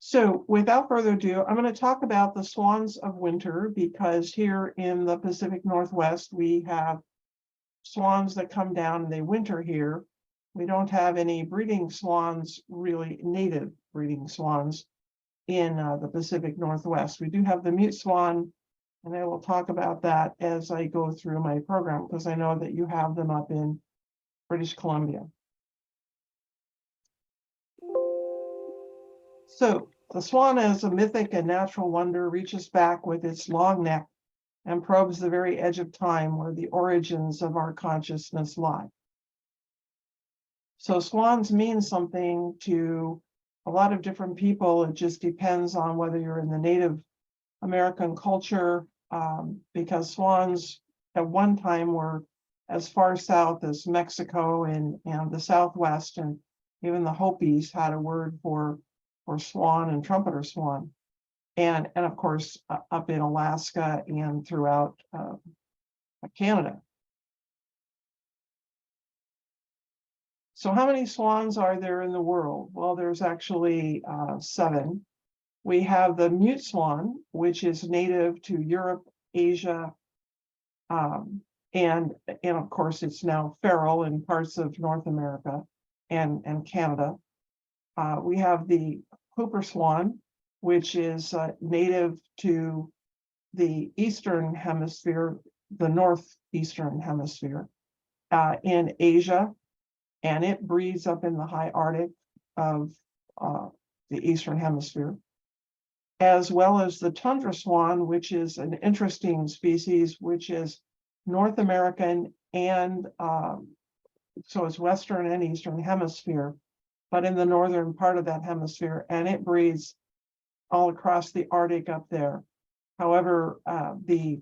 So without further ado, I'm going to talk about the swans of winter because here in the Pacific Northwest, we have swans that come down and they winter here. We don't have any breeding swans, really native breeding swans in the Pacific Northwest. We do have the mute swan, and I will talk about that as I go through my program because I know that you have them up in British Columbia. So the swan, as a mythic and natural wonder, reaches back with its long neck and probes the very edge of time where the origins of our consciousness lie. So swans mean something to a lot of different people. It just depends on whether you're in the Native American culture, because swans at one time were as far south as Mexico and the Southwest, and even the Hopis had a word for swan and trumpeter swan, and of course up in Alaska and throughout Canada. So how many swans are there in the world? Well, there's actually 7. We have the mute swan, which is native to Europe, Asia, and of course it's now feral in parts of North America and Canada. We have the Hooper swan, which is native to the Eastern Hemisphere, the Northeastern Hemisphere, in Asia, and it breeds up in the high Arctic of the Eastern Hemisphere, as well as the tundra swan, which is an interesting species, which is North American and so it's Western and Eastern Hemisphere, but in the northern part of that hemisphere, and it breeds all across the Arctic up there. However, the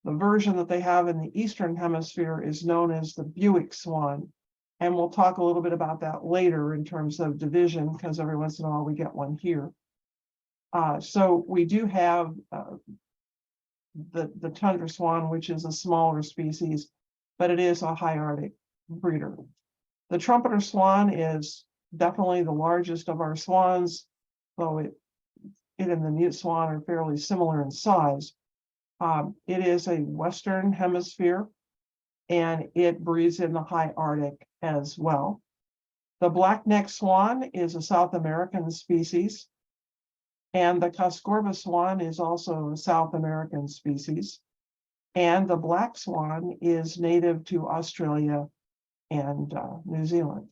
version that they have in the Eastern Hemisphere is known as the Buick swan, and we'll talk a little bit about that later in terms of division, because every once in a while we get one here. So we do have the tundra swan, which is a smaller species, but it is a high Arctic breeder. The trumpeter swan is definitely the largest of our swans, though it and the mute swan are fairly similar in size. It is a Western Hemisphere, and it breeds in the high Arctic as well. The black-necked swan is a South American species, and the Coscorba swan is also a South American species, and the black swan is native to Australia and New Zealand.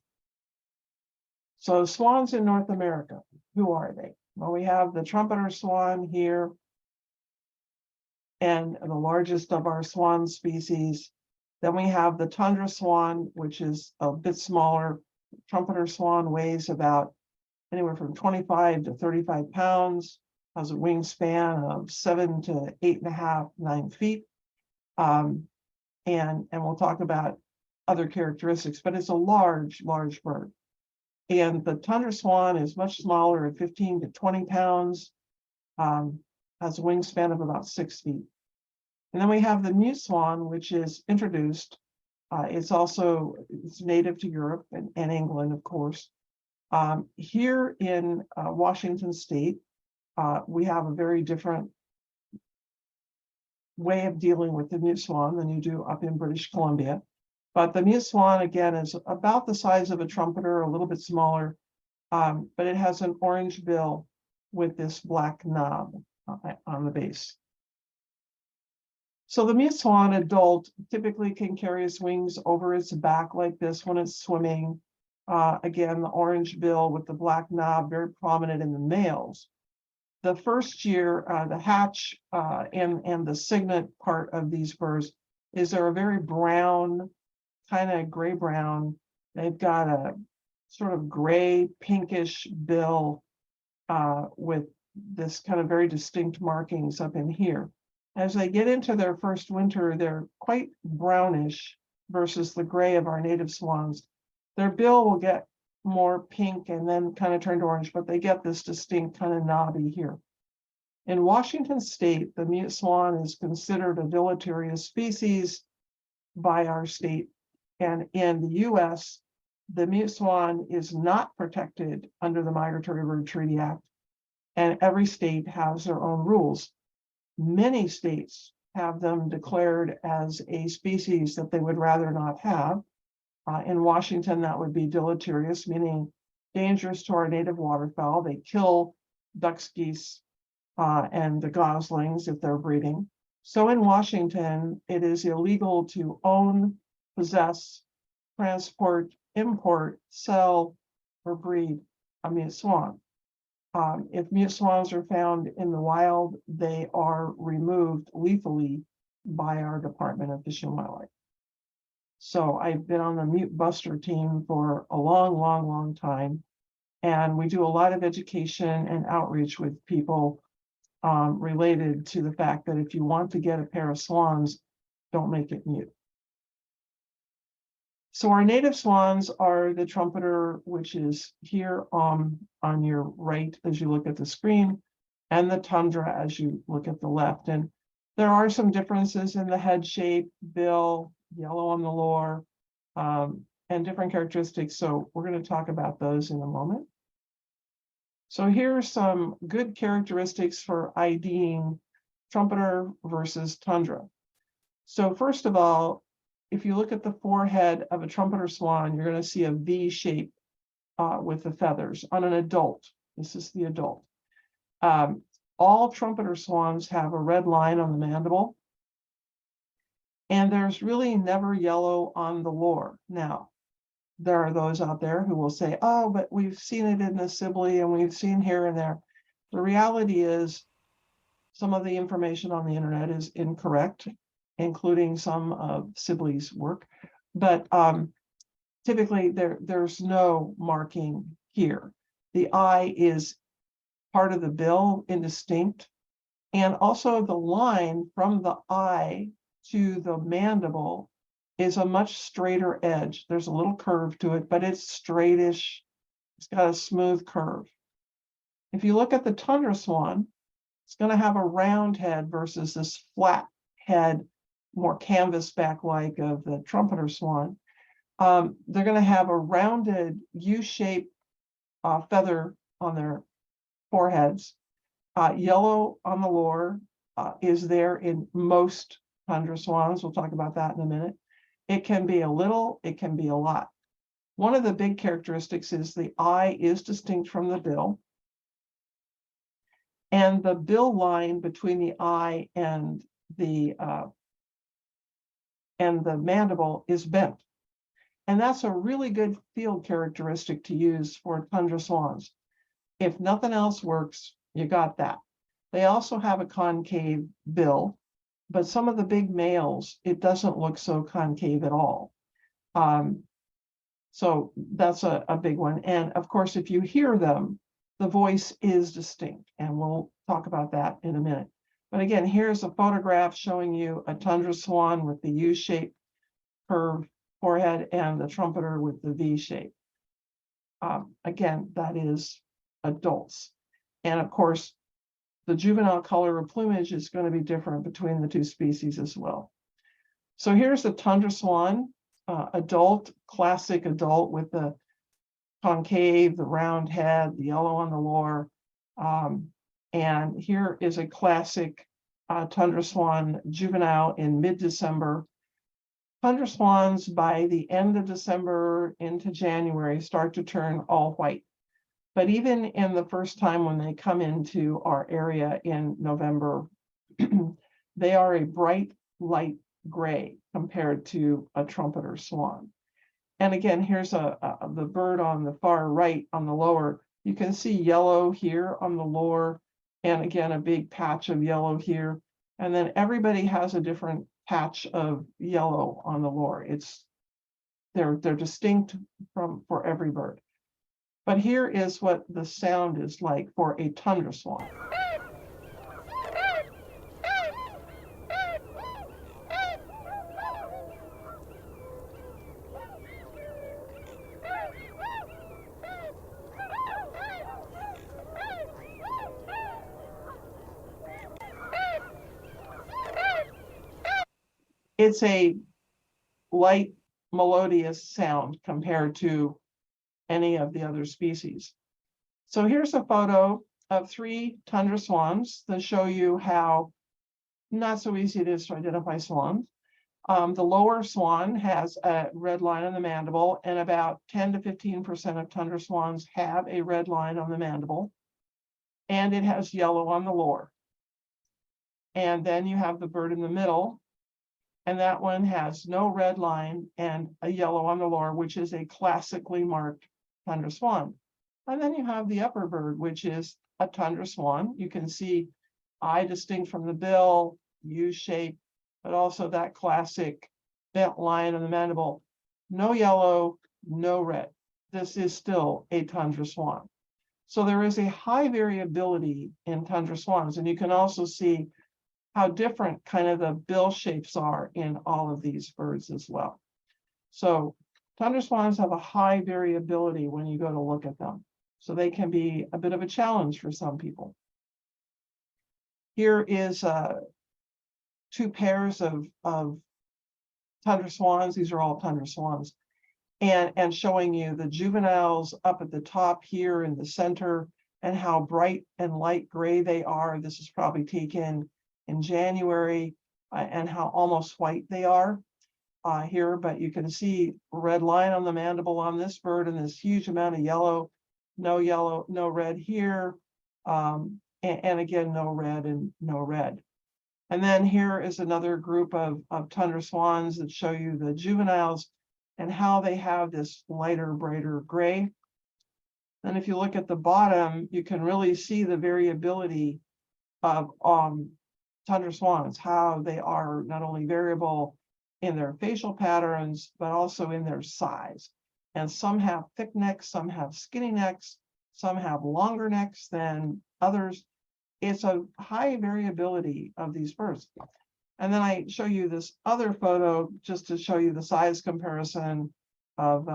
So swans in North America, who are they? Well, we have the trumpeter swan here, and the largest of our swan species. Then we have the tundra swan, which is a bit smaller. Trumpeter swan weighs about anywhere from 25 to 35 pounds, has a wingspan of 7 to 8.5, 9 feet. And we'll talk about other characteristics, but it's a large bird. And the tundra swan is much smaller at 15 to 20 pounds, has a wingspan of about 6 feet. And then we have the mute swan, which is introduced. It's native to Europe and England, of course. Here in Washington State, we have a very different way of dealing with the mute swan than you do up in British Columbia. But the mute swan, again, is about the size of a trumpeter, a little bit smaller, but it has an orange bill with this black knob on the base. So the mute swan adult typically can carry its wings over its back like this when it's swimming. Again, the orange bill with the black knob, very prominent in the males. The first year, the hatch and the cygnet part of these birds is they're a very brown, kind of gray-brown. They've got a sort of gray, pinkish bill with this kind of very distinct markings up in here. As they get into their first winter, they're quite brownish versus the gray of our native swans. Their bill will get more pink and then kind of turned orange, but they get this distinct kind of knobby here. In Washington State, the mute swan is considered a deleterious species by our state. And in the US, the mute swan is not protected under the Migratory Bird Treaty Act. and every state has their own rules. Many states have them declared as a species that they would rather not have. In Washington, that would be deleterious, meaning dangerous to our native waterfowl. They kill ducks, geese, and the goslings if they're breeding. So in Washington, it is illegal to own, possess, transport, import, sell, or breed a mute swan. If mute swans are found in the wild, they are removed lethally by our Department of Fish and Wildlife. So I've been on the mute buster team for a long time, and we do a lot of education and outreach with people related to the fact that if you want to get a pair of swans, don't make it mute. So our native swans are the trumpeter, which is here on your right as you look at the screen, and the tundra as you look at the left. And there are some differences in the head shape, bill, yellow on the lure, and different characteristics. So we're going to talk about those in a moment. So here are some good characteristics for IDing trumpeter versus tundra. So first of all, if you look at the forehead of a trumpeter swan, you're going to see a V shape with the feathers on an adult. This is the adult. All trumpeter swans have a red line on the mandible, and there's really never yellow on the lure. Now, there are those out there who will say, oh, but we've seen it in the Sibley and we've seen here and there. The reality is some of the information on the internet is incorrect, including some of Sibley's work. But typically there's no marking here. The eye is part of the bill, indistinct, and also the line from the eye to the mandible is a much straighter edge. There's a little curve to it, but it's straightish. It's got a smooth curve. If you look at the tundra swan, it's going to have a round head versus this flat head, more canvasback-like of the trumpeter swan. They're going to have a rounded U-shaped feather on their foreheads. Yellow on the lure is there in most tundra swans. We'll talk about that in a minute. It can be a little, it can be a lot. One of the big characteristics is the eye is distinct from the bill. And the bill line between the eye and the mandible is bent. And that's a really good field characteristic to use for tundra swans. If nothing else works, you got that. They also have a concave bill, but some of the big males, it doesn't look so concave at all. So that's a big one. And of course, if you hear them, the voice is distinct, and we'll talk about that in a minute. But again, here's a photograph showing you a tundra swan with the U-shaped curved forehead and the trumpeter with the V shape. Again, that is adults. And of course, the juvenile color of plumage is going to be different between the two species as well. So here's the tundra swan, adult, classic adult with the concave, the round head, the yellow on the lure. And here is a classic tundra swan juvenile in mid-December. Tundra swans by the end of December into January start to turn all white. But even in the first time when they come into our area in November, they are a bright light gray compared to a trumpeter swan. And again, here's the bird on the far right on the lower. You can see yellow here on the lower, and again, a big patch of yellow here. And then everybody has a different patch of yellow on the lower. They're distinct for every bird. But here is what the sound is like for a tundra swan. It's a light, melodious sound compared to any of the other species. So here's a photo of 3 tundra swans that show you how not so easy it is to identify swans. The lower swan has a red line on the mandible, and about 10 to 15% of tundra swans have a red line on the mandible, and it has yellow on the lower. And then you have the bird in the middle, and that one has no red line and a yellow on the lower, which is a classically marked tundra swan. And then you have the upper bird, which is a tundra swan. You can see eye distinct from the bill, U shape, but also that classic bent line on the mandible. No yellow, no red. This is still a tundra swan. So there is a high variability in tundra swans, and you can also see how different kind of the bill shapes are in all of these birds as well. So tundra swans have a high variability when you go to look at them. So they can be a bit of a challenge for some people. Here is 2 pairs of tundra swans. These are all tundra swans. And showing you the juveniles up at the top here in the center, and how bright and light gray they are. This is probably taken in January, and how almost white they are here. But you can see red line on the mandible on this bird, and this huge amount of yellow, no red here. And again, no red and no red. And then here is another group of tundra swans that show you the juveniles and how they have this lighter, brighter gray. And if you look at the bottom, you can really see the variability of tundra swans, how they are not only variable in their facial patterns, but also in their size. And some have thick necks, some have skinny necks, some have longer necks than others. It's a high variability of these birds. And then I show you this other photo just to show you the size comparison of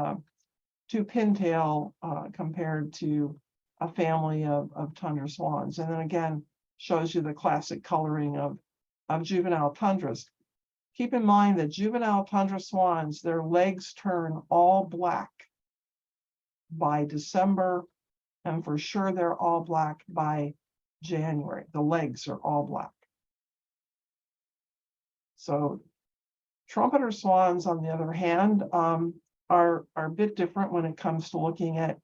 2 pintail compared to a family of tundra swans. And then again, shows you the classic coloring of juvenile tundras. Keep in mind that juvenile tundra swans, their legs turn all black by December, and for sure they're all black by January. The legs are all black. So trumpeter swans, on the other hand, are a bit different when it comes to looking at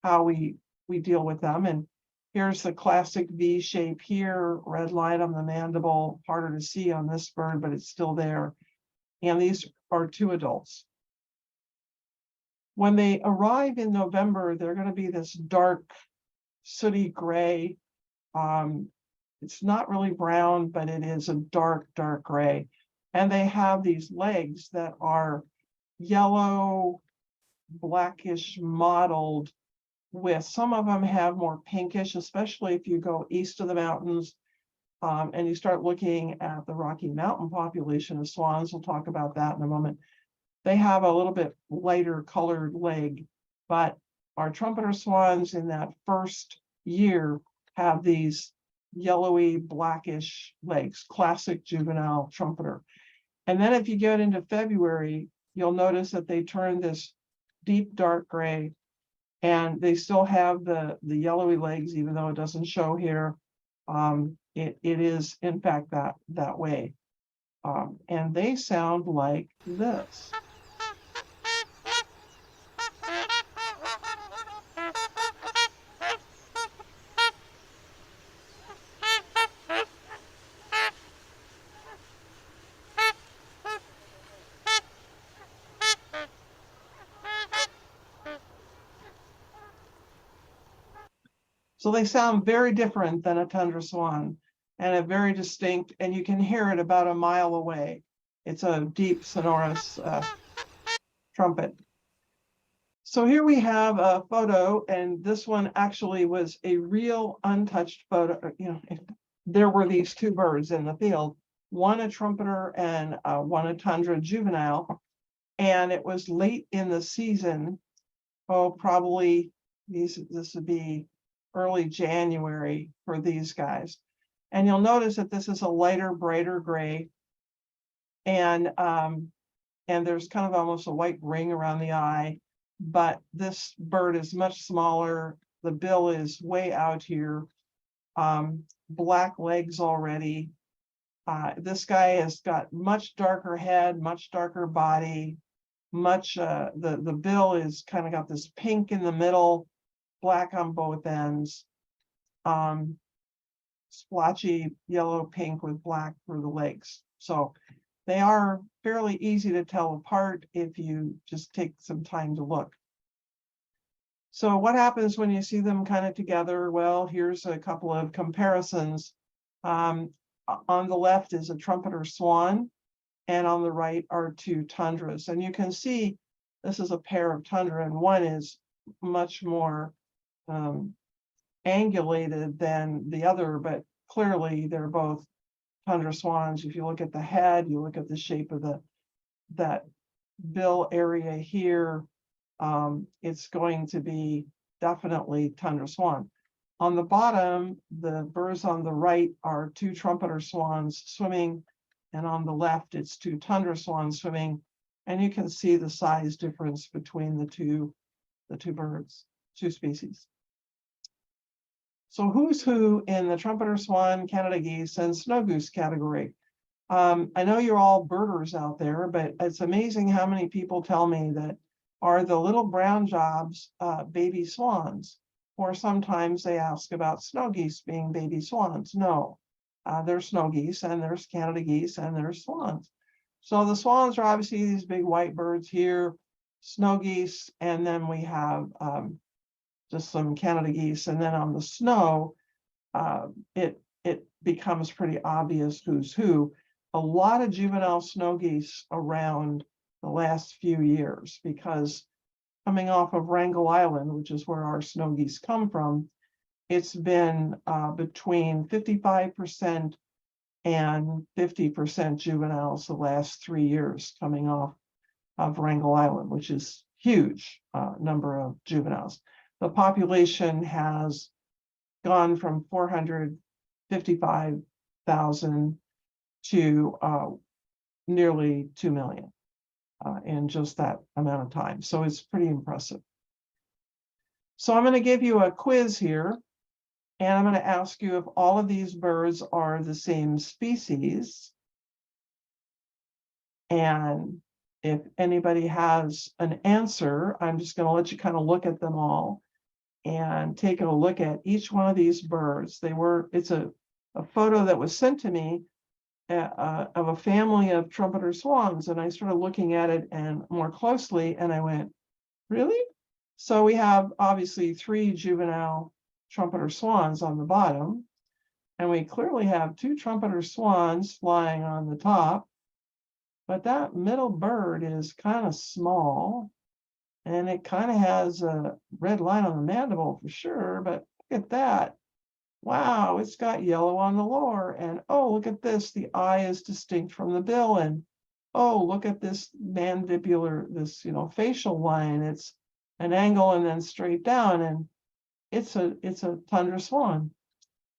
how we deal with them. And here's the classic V shape here, red line on the mandible, harder to see on this bird, but it's still there. And these are 2 adults. When they arrive in November, they're going to be this dark, sooty gray. It's not really brown, but it is a dark, dark gray. And they have these legs that are yellow, blackish mottled, with some of them have more pinkish, especially if you go east of the mountains and you start looking at the Rocky Mountain population of swans. We'll talk about that in a moment. They have a little bit lighter colored leg, but our trumpeter swans in that first year have these yellowy, blackish legs, classic juvenile trumpeter. And then if you get into February, you'll notice that they turn this deep dark gray, and they still have the yellowy legs, even though it doesn't show here. It is in fact that way. And they sound like this. So they sound very different than a tundra swan, and a very distinct, and you can hear it about a mile away. It's a deep, sonorous trumpet. So here we have a photo, and this one actually was a real untouched photo. You know, there were these 2 birds in the field, one a trumpeter and one a tundra juvenile, and it was late in the season. Probably this would be early January for these guys. And you'll notice that this is a lighter, brighter gray. And there's kind of almost a white ring around the eye, but this bird is much smaller. The bill is way out here. black legs already. This guy has got much darker head, much darker body, much, the bill is kind of got this pink in the middle, black on both ends. Splotchy yellow, pink with black through the legs. So they are fairly easy to tell apart if you just take some time to look. So what happens when you see them kind of together? Well, here's a couple of comparisons. On the left is a trumpeter swan, and on the right are two tundras. And you can see this is a pair of tundra, and one is much more angulated than the other, but clearly they're both tundra swans. If you look at the head, you look at the shape of that bill area here, it's going to be definitely tundra swan. On the bottom, the birds on the right are two trumpeter swans swimming, and on the left, it's two tundra swans swimming. And you can see the size difference between the two birds, two species. So who's who in the trumpeter swan, Canada geese, and snow goose category? I know you're all birders out there, but it's amazing how many people tell me that are the little brown jobs baby swans, or sometimes they ask about snow geese being baby swans. No, there's snow geese, and there's Canada geese, and there's swans. So the swans are obviously these big white birds here, snow geese, and then we have just some Canada geese, and then on the snow, it becomes pretty obvious who's who. A lot of juvenile snow geese around the last few years, because coming off of Wrangell Island, which is where our snow geese come from, it's been between 55% and 50% juveniles the last 3 years coming off of Wrangell Island, which is huge number of juveniles. The population has gone from 455,000 to nearly 2 million in just that amount of time. So it's pretty impressive. So I'm going to give you a quiz here, and I'm going to ask you if all of these birds are the same species. And if anybody has an answer, I'm just going to let you kind of look at them all and take a look at each one of these birds. It's a photo that was sent to me of a family of trumpeter swans, and I started looking at it and more closely, and I went, really? So we have obviously 3 juvenile trumpeter swans on the bottom, and we clearly have 2 trumpeter swans flying on the top, but that middle bird is kind of small, and it kind of has a red line on the mandible for sure, but look at that. Wow, it's got yellow on the lower, and oh, look at this, the eye is distinct from the bill, and oh, look at this mandibular, this, facial line, it's an angle and then straight down, and it's a tundra swan.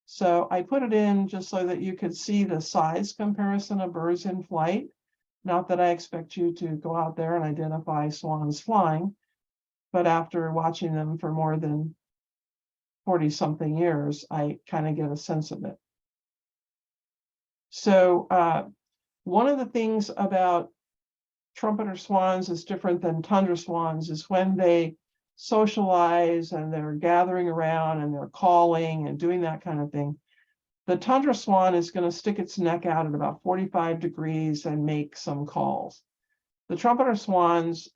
So I put it in just so that you could see the size comparison of birds in flight. Not that I expect you to go out there and identify swans flying, but after watching them for more than 40-something years, I kind of get a sense of it. So one of the things about trumpeter swans is different than tundra swans is when they socialize and they're gathering around and they're calling and doing that kind of thing. The tundra swan is going to stick its neck out at about 45 degrees and make some calls. The trumpeter swans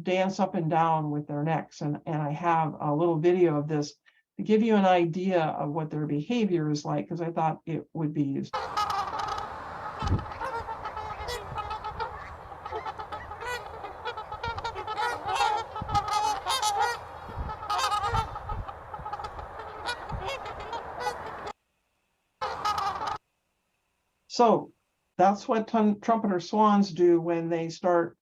dance up and down with their necks, and I have a little video of this to give you an idea of what their behavior is like, because I thought it would be useful. So that's what trumpeter swans do when they start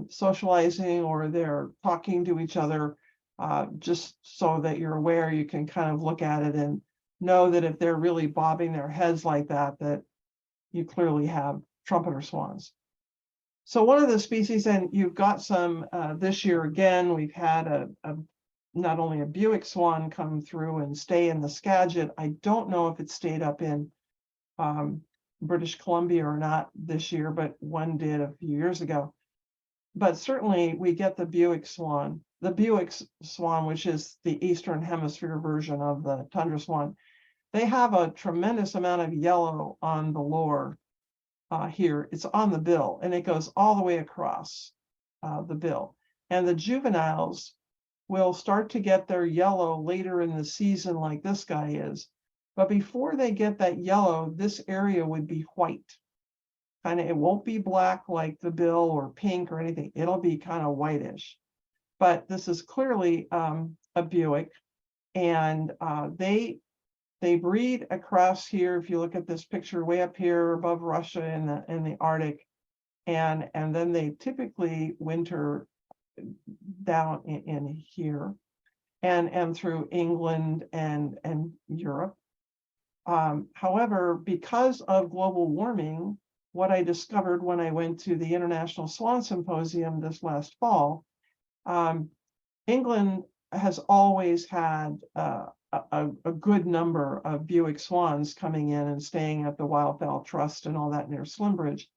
socializing or they're talking to each other. Just so that you're aware, you can kind of look at it and know that if they're really bobbing their heads like that, that you clearly have trumpeter swans. So one of the species, and you've got some this year again, we've had a not only a Buick swan come through and stay in the Skagit. I don't know if it stayed up in British Columbia or not this year, but one did a few years ago. But certainly we get the Buick swan, which is the Eastern Hemisphere version of the tundra swan. They have a tremendous amount of yellow on the lure here. It's on the bill, and it goes all the way across the bill. And the juveniles will start to get their yellow later in the season, like this guy is. But before they get that yellow, this area would be white. Kind of, it won't be black like the bill or pink or anything. It'll be kind of whitish. But this is clearly a Buick, and they breed across here. If you look at this picture way up here above Russia in the Arctic, and then they typically winter down in here and through England and Europe. However, because of global warming, what I discovered when I went to the International Swan Symposium this last fall, England has always had a good number of Buick swans coming in and staying at the Wildfowl Trust and all that near Slimbridge,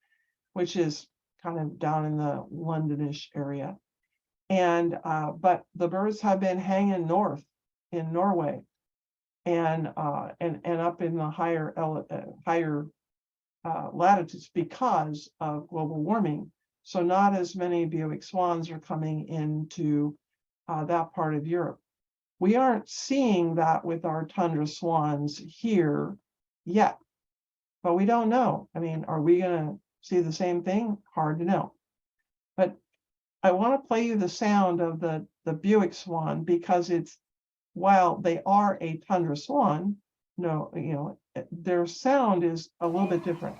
which is kind of down in the Londonish area. And but the birds have been hanging north in Norway and up in the higher latitudes because of global warming. So not as many Buick swans are coming into that part of Europe. We aren't seeing that with our tundra swans here yet, but we don't know. I mean, are we going to see the same thing? Hard to know. But I want to play you the sound of the Buick swan, because it's, while they are a tundra swan, their sound is a little bit different.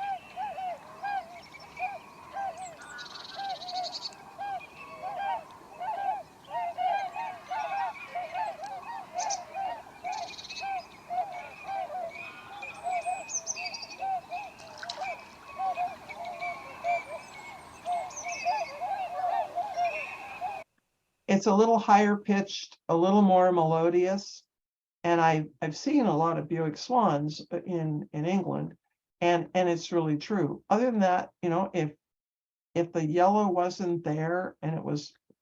It's a little higher pitched, a little more melodious. And I've seen a lot of Buick swans in England, and it's really true. Other than that, if the yellow wasn't there and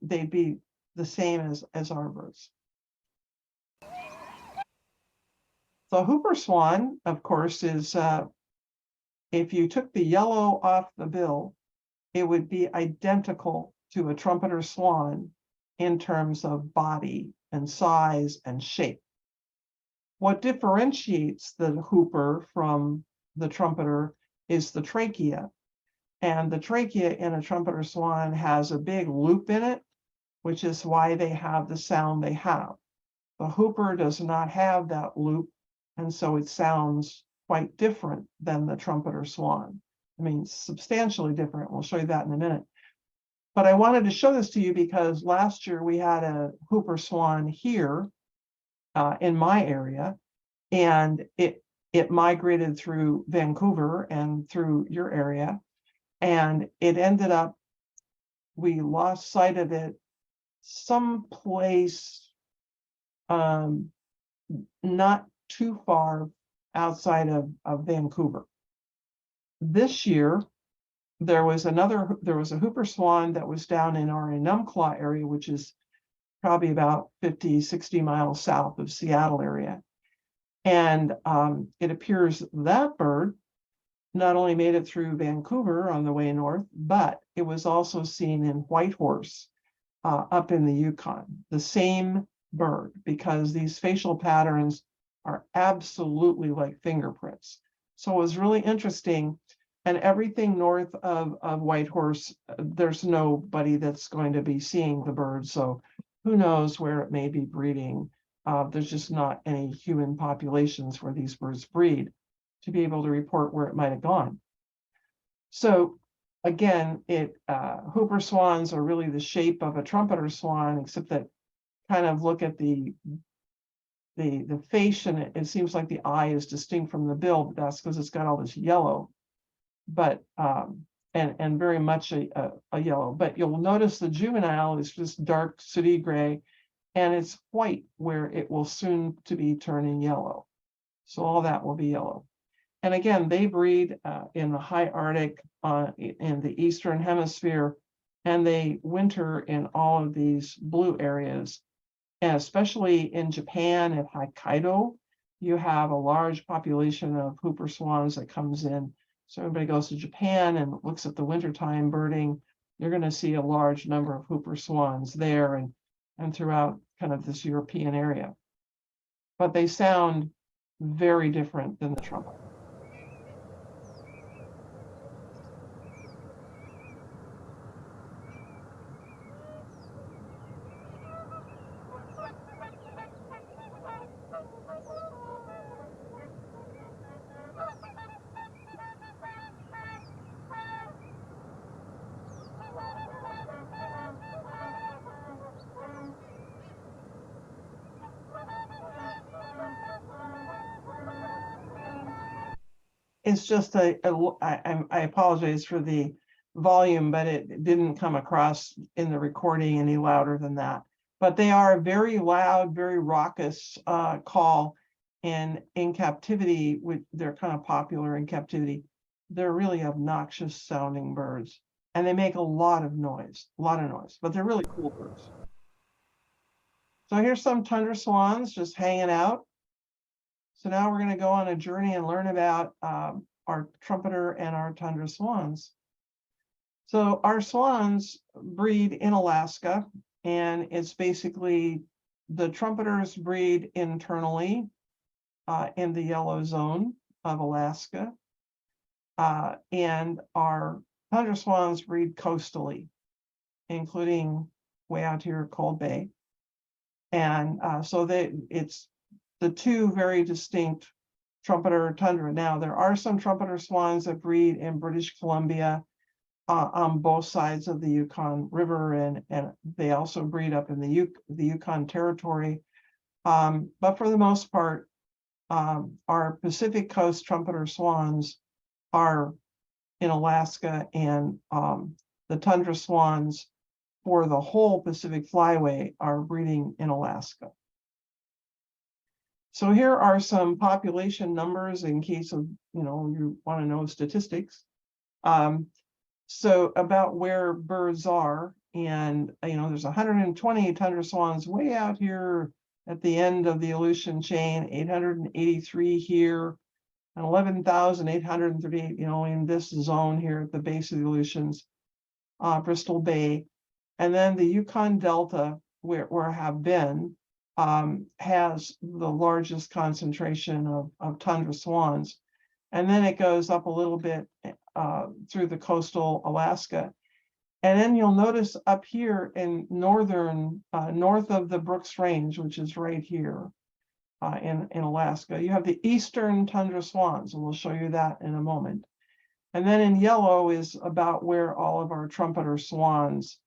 they'd be the same as our birds. The Hooper swan, of course, is if you took the yellow off the bill, it would be identical to a trumpeter swan in terms of body and size and shape. What differentiates the Hooper from the trumpeter is the trachea. And the trachea in a trumpeter swan has a big loop in it, which is why they have the sound they have. The Hooper does not have that loop, and so it sounds quite different than the trumpeter swan. I mean, substantially different. We'll show you that in a minute. But I wanted to show this to you because last year we had a Hooper swan here in my area, and it migrated through Vancouver and through your area, and it ended up, we lost sight of it someplace not too far outside of Vancouver. This year, there was a Hooper swan that was down in our Enumclaw area, which is probably about 50, 60 miles south of Seattle area. And it appears that bird not only made it through Vancouver on the way north, but it was also seen in Whitehorse up in the Yukon, the same bird, because these facial patterns are absolutely like fingerprints. So it was really interesting. And everything north of Whitehorse, there's nobody that's going to be seeing the bird. So who knows where it may be breeding. There's just not any human populations where these birds breed to be able to report where it might have gone. So again, Hooper swans are really the shape of a trumpeter swan, except that kind of look at the face, and it seems like the eye is distinct from the bill, but that's because it's got all this yellow. But and very much a yellow. But you'll notice the juvenile is just dark sooty gray, and it's white where it will soon to be turning yellow. So all that will be yellow. And again, they breed in the high Arctic, in the Eastern Hemisphere, and they winter in all of these blue areas. And especially in Japan and Hokkaido, you have a large population of Hooper swans that comes in. So everybody goes to Japan and looks at the wintertime birding, you're going to see a large number of Hooper swans there and throughout kind of this European area. But they sound very different than the trumpet. It's just I apologize for the volume, but it didn't come across in the recording any louder than that. But they are a very loud, very raucous call, and in captivity, they're kind of popular in captivity. They're really obnoxious sounding birds, and they make a lot of noise, but they're really cool birds. So here's some tundra swans just hanging out. So now we're going to go on a journey and learn about our trumpeter and our tundra swans. So our swans breed in Alaska, and it's basically the trumpeters breed internally in the yellow zone of Alaska, and our tundra swans breed coastally, including way out here at Cold Bay. And so it's the two very distinct trumpeter tundra. Now, there are some trumpeter swans that breed in British Columbia on both sides of the Yukon River, and they also breed up in the Yukon Territory. But for the most part, our Pacific Coast trumpeter swans are in Alaska, and the tundra swans for the whole Pacific Flyway are breeding in Alaska. So here are some population numbers in case of, you want to know statistics. So about where birds are, and, there's 120 tundra swans way out here at the end of the Aleutian chain, 883 here, and 11,838, in this zone here at the base of the Aleutians, Bristol Bay. And then the Yukon Delta, where I have been, has the largest concentration of tundra swans. And then it goes up a little bit through the coastal Alaska. And then you'll notice up here in northern, north of the Brooks Range, which is right here in Alaska, you have the eastern tundra swans, and we'll show you that in a moment. And then in yellow is about where all of our trumpeter swans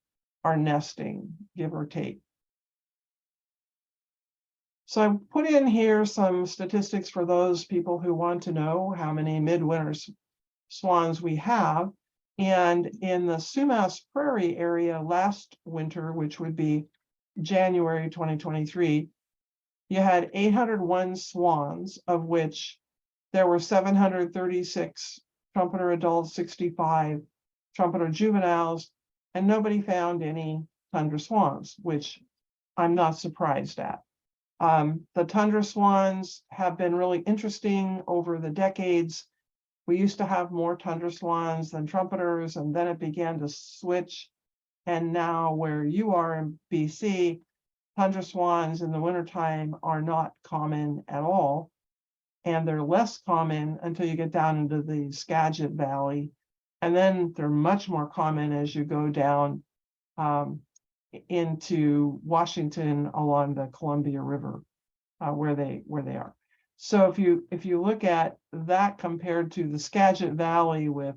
are nesting, give or take. So I put in here some statistics for those people who want to know how many midwinter swans we have. And in the Sumas Prairie area last winter, which would be January 2023, you had 801 swans, of which there were 736 trumpeter adults, 65 trumpeter juveniles, and nobody found any tundra swans, which I'm not surprised at. The tundra swans have been really interesting over the decades. We used to have more tundra swans than trumpeters, and then it began to switch. And now where you are in BC, tundra swans in the wintertime are not common at all. And they're less common until you get down into the Skagit Valley. And then they're much more common as you go down into Washington along the Columbia River, where they are. So if you look at that compared to the Skagit Valley with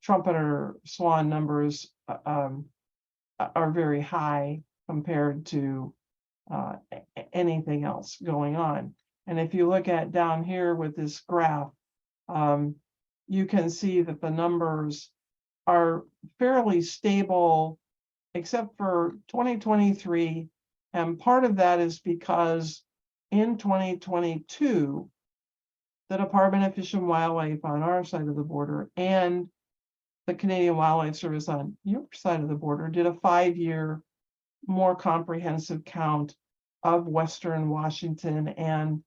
trumpeter swan numbers are very high compared to anything else going on. And if you look at down here with this graph, you can see that the numbers are fairly stable, except for 2023. And part of that is because in 2022, the Department of Fish and Wildlife on our side of the border and the Canadian Wildlife Service on your side of the border did a 5-year, more comprehensive count of Western Washington and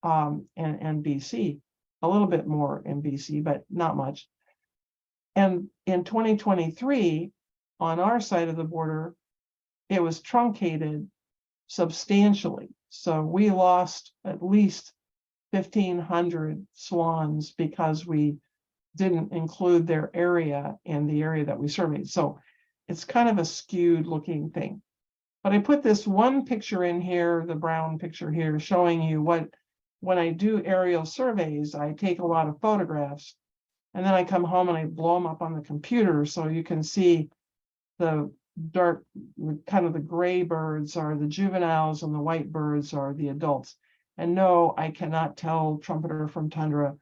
BC, a little bit more in BC, but not much. And in 2023, on our side of the border, it was truncated substantially. So we lost at least 1,500 swans because we didn't include their area in the area that we surveyed. So it's kind of a skewed looking thing. But I put this one picture in here, the brown picture here, showing you what, when I do aerial surveys, I take a lot of photographs and then I come home and I blow them up on the computer so you can see the dark, kind of the gray birds are the juveniles and the white birds are the adults. And no, I cannot tell trumpeter from tundra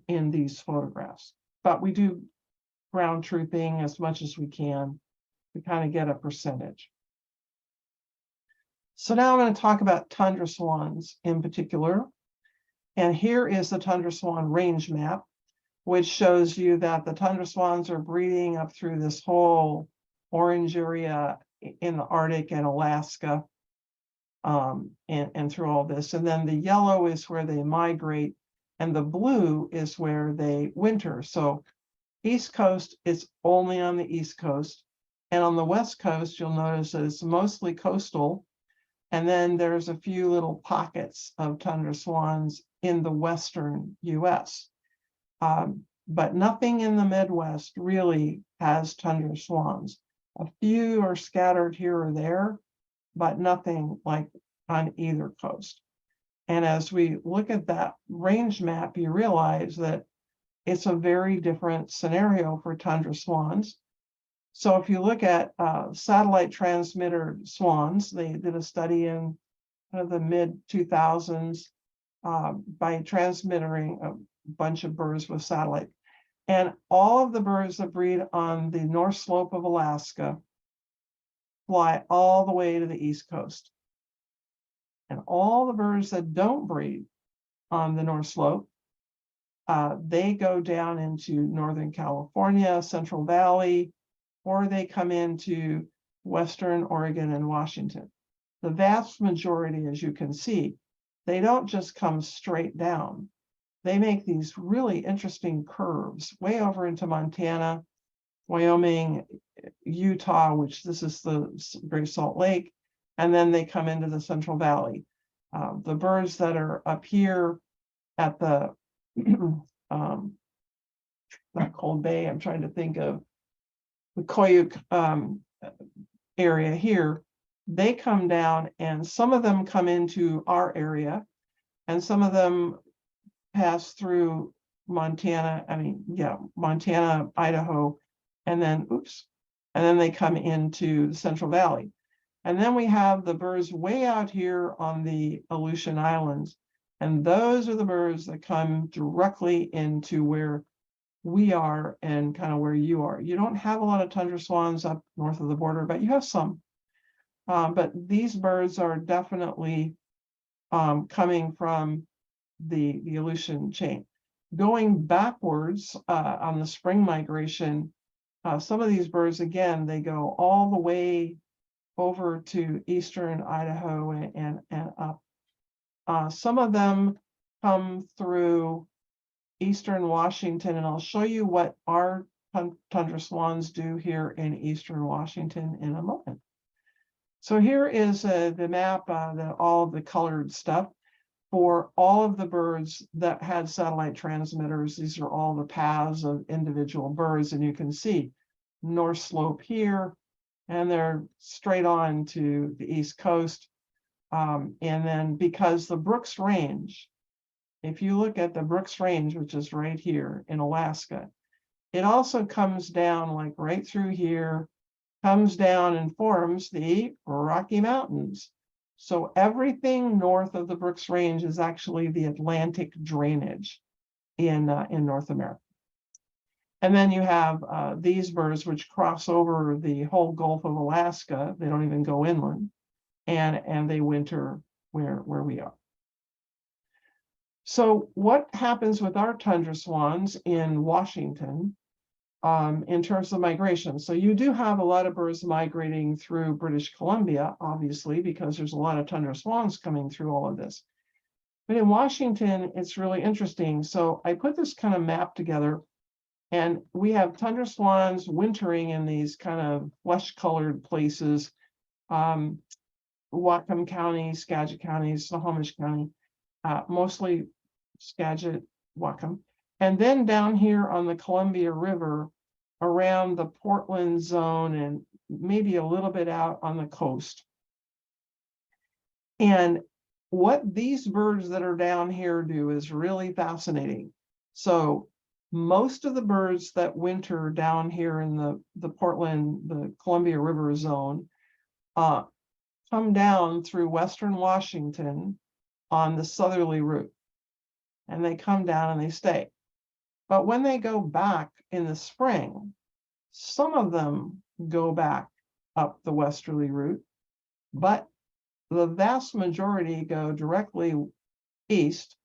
in these photographs, but we do ground truthing as much as we can to kind of get a percentage. So now I'm going to talk about tundra swans in particular. And here is the tundra swan range map, which shows you that the tundra swans are breeding up through this whole orange area in the Arctic and Alaska, and through all this. And then the yellow is where they migrate, and the blue is where they winter. So East Coast is only on the East Coast. And on the West Coast, you'll notice that it's mostly coastal. And then there's a few little pockets of tundra swans in the Western US. But nothing in the Midwest really has tundra swans. A few are scattered here or there, but nothing like on either coast. And as we look at that range map, you realize that it's a very different scenario for tundra swans. So if you look at satellite transmitter swans, they did a study in the mid 2000s by transmitting a bunch of birds with satellite. And all of the birds that breed on the North Slope of Alaska fly all the way to the East Coast. And all the birds that don't breed on the North Slope, they go down into Northern California, Central Valley, or they come into Western Oregon and Washington. The vast majority, as you can see, they don't just come straight down. They make these really interesting curves way over into Montana, Wyoming, Utah, which this is the Great Salt Lake, and then they come into the Central Valley. The birds that are up here at the not Cold Bay, I'm trying to think of the Koyuk area here, they come down and some of them come into our area and some of them pass through Montana, Montana, Idaho, and then, and then they come into the Central Valley. And then we have the birds way out here on the Aleutian Islands. And those are the birds that come directly into where we are and kind of where you are. You don't have a lot of tundra swans up north of the border, but you have some. But these birds are definitely coming from the Aleutian chain. Going backwards on the spring migration, some of these birds, again, they go all the way over to eastern Idaho and up. Some of them come through eastern Washington, and I'll show you what our tundra swans do here in eastern Washington in a moment. So here is the map, all of the colored stuff for all of the birds that had satellite transmitters. These are all the paths of individual birds, and you can see North Slope here, and they're straight on to the East Coast. And then because the Brooks Range, if you look at the Brooks Range, which is right here in Alaska, it also comes down like right through here, comes down and forms the Rocky Mountains. So everything north of the Brooks Range is actually the Atlantic drainage in North America. And then you have these birds which cross over the whole Gulf of Alaska. They don't even go inland. and they winter where we are. So what happens with our tundra swans in Washington in terms of migration? So you do have a lot of birds migrating through British Columbia, obviously, because there's a lot of tundra swans coming through all of this. But in Washington, it's really interesting. So I put this kind of map together, and we have tundra swans wintering in these kind of flesh-colored places, Whatcom County, Skagit County, Snohomish County, mostly Skagit, Whatcom. And then down here on the Columbia River, around the Portland zone and maybe a little bit out on the coast. And what these birds that are down here do is really fascinating. So most of the birds that winter down here in the Portland, the Columbia River zone, come down through Western Washington on the southerly route. And they come down and they stay. But when they go back in the spring, some of them go back up the westerly route, but the vast majority go directly east,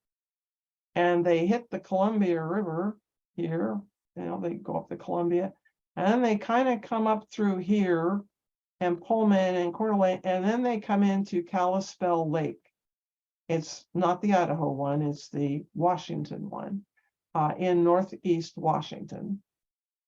and they hit the Columbia River here. They go up the Columbia, and then they kind of come up through here and Pullman and Coeur d'Alene, and then they come into Kalispell Lake. It's not the Idaho one, it's the Washington one, in northeast Washington.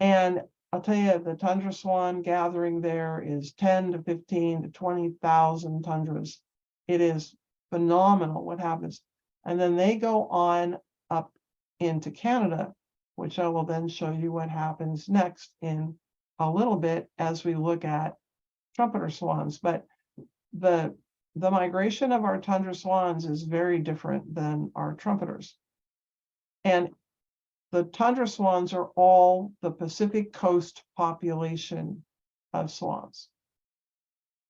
And I'll tell you, the tundra swan gathering there is 10 to 15 to 20,000 tundras. It is phenomenal what happens. And then they go on up into Canada, which I will then show you what happens next in a little bit as we look at trumpeter swans. But the migration of our tundra swans is very different than our trumpeters. And the tundra swans are all the Pacific Coast population of swans.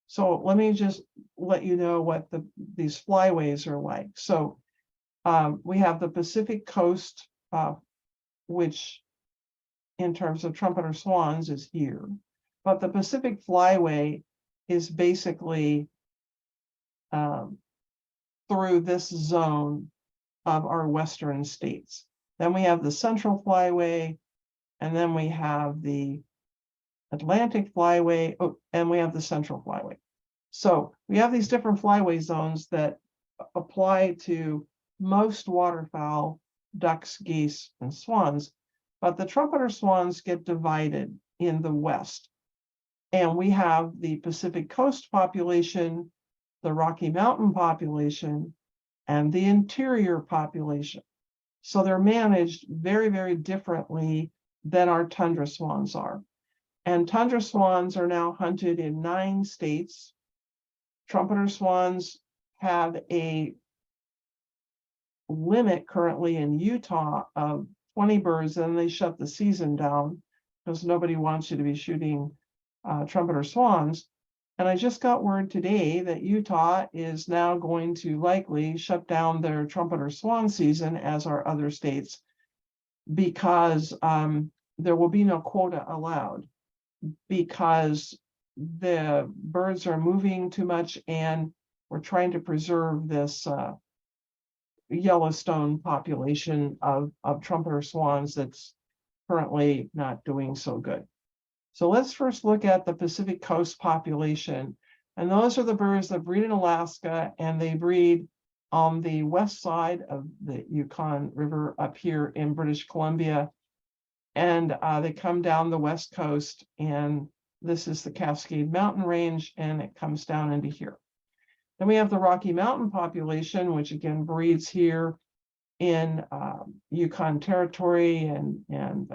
So let me just let you know what these flyways are like. So we have the Pacific Coast, which in terms of trumpeter swans is here. But the Pacific Flyway is basically through this zone of our western states. Then we have the Central Flyway, and then we have the Atlantic Flyway, and we have the Central Flyway. So we have these different flyway zones that apply to most waterfowl, ducks, geese, and swans, but the trumpeter swans get divided in the west. And we have the Pacific Coast population, the Rocky Mountain population, and the interior population. So they're managed very, very differently than our tundra swans are. And tundra swans are now hunted in 9 states. Trumpeter swans have a limit currently in Utah of 20 birds, and they shut the season down because nobody wants you to be shooting trumpeter swans. And I just got word today that Utah is now going to likely shut down their trumpeter swan season, as are other states, because there will be no quota allowed, because the birds are moving too much, and we're trying to preserve this Yellowstone population of trumpeter swans that's currently not doing so good. So let's first look at the Pacific Coast population. And those are the birds that breed in Alaska, and they breed on the west side of the Yukon River up here in British Columbia. And they come down the west coast, and this is the Cascade Mountain Range, and it comes down into here. Then we have the Rocky Mountain population, which again breeds here in Yukon Territory and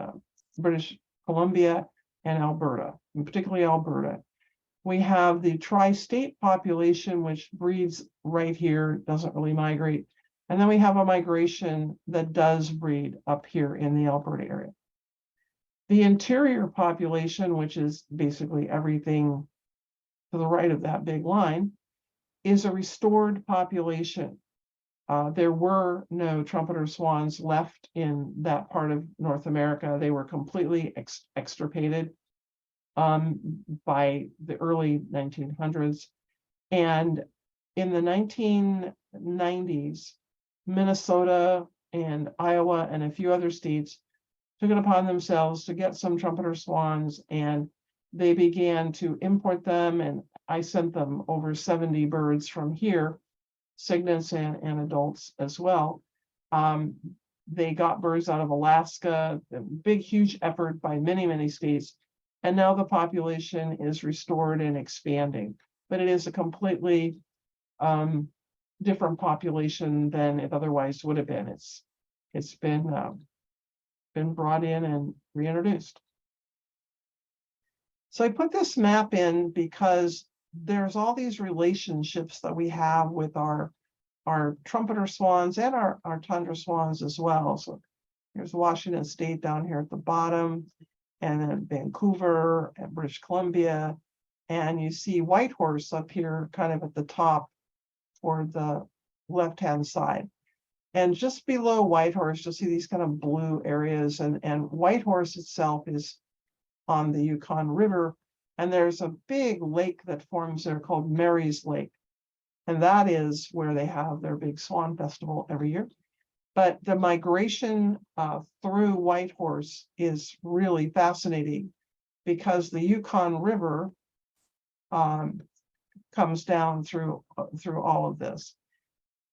British Columbia and Alberta, and particularly Alberta. We have the tri-state population, which breeds right here, doesn't really migrate. And then we have a migration that does breed up here in the Alberta area. The interior population, which is basically everything to the right of that big line, is a restored population. There were no trumpeter swans left in that part of North America. They were completely extirpated by the early 1900s. And in the 1990s, Minnesota and Iowa and a few other states took it upon themselves to get some trumpeter swans, and they began to import them. And I sent them over 70 birds from here, cygnets and adults as well. They got birds out of Alaska, a big, huge effort by many, many states. And now the population is restored and expanding. But it is a completely different population than it otherwise would have been. It's been brought in and reintroduced. So I put this map in because there's all these relationships that we have with our trumpeter swans and our tundra swans as well. So here's Washington State down here at the bottom, and then Vancouver and British Columbia. And you see Whitehorse up here kind of at the top toward the left-hand side. And just below Whitehorse, you'll see these kind of blue areas, and Whitehorse itself is on the Yukon River, and there's a big lake that forms there called Mary's Lake, and that is where they have their big swan festival every year. But the migration through Whitehorse is really fascinating because the Yukon River comes down through all of this.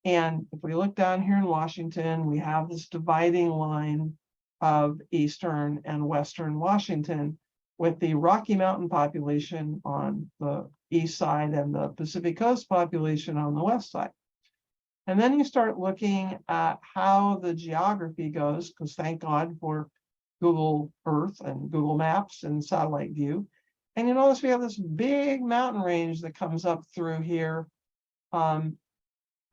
And if we look down here in Washington, we have this dividing line of eastern and western Washington, with the Rocky Mountain population on the east side and the Pacific Coast population on the west side. And then you start looking at how the geography goes, because thank God for Google Earth and Google Maps and satellite view. And you notice we have this big mountain range that comes up through here on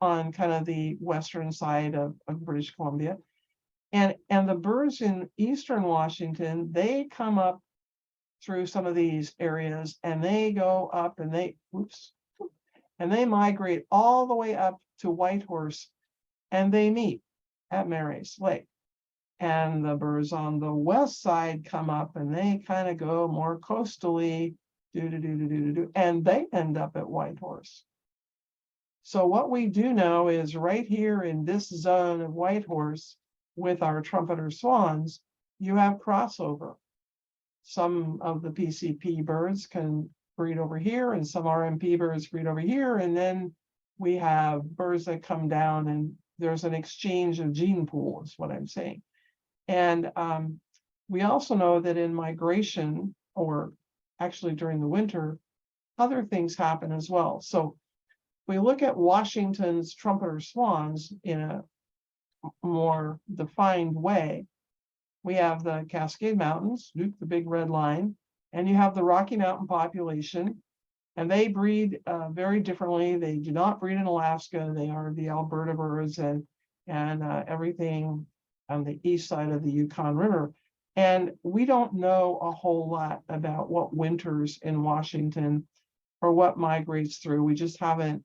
kind of the western side of British Columbia. And the birds in eastern Washington, they come up through some of these areas, and they go up and they migrate all the way up to Whitehorse, and they meet at Mary's Lake. And the birds on the west side come up and they kind of go more coastally, and they end up at Whitehorse. So what we do know is right here in this zone of Whitehorse with our trumpeter swans, you have crossover. Some of the PCP birds can breed over here, and some RMP birds breed over here. And then we have birds that come down, and there's an exchange of gene pool, is what I'm saying. And we also know that in migration, or actually during the winter, other things happen as well. So we look at Washington's trumpeter swans in a more defined way. We have the Cascade Mountains, the big red line, and you have the Rocky Mountain population, and they breed very differently. They do not breed in Alaska. They are the Alberta birds and everything on the east side of the Yukon River. And we don't know a whole lot about what winters in Washington or what migrates through. We just haven't,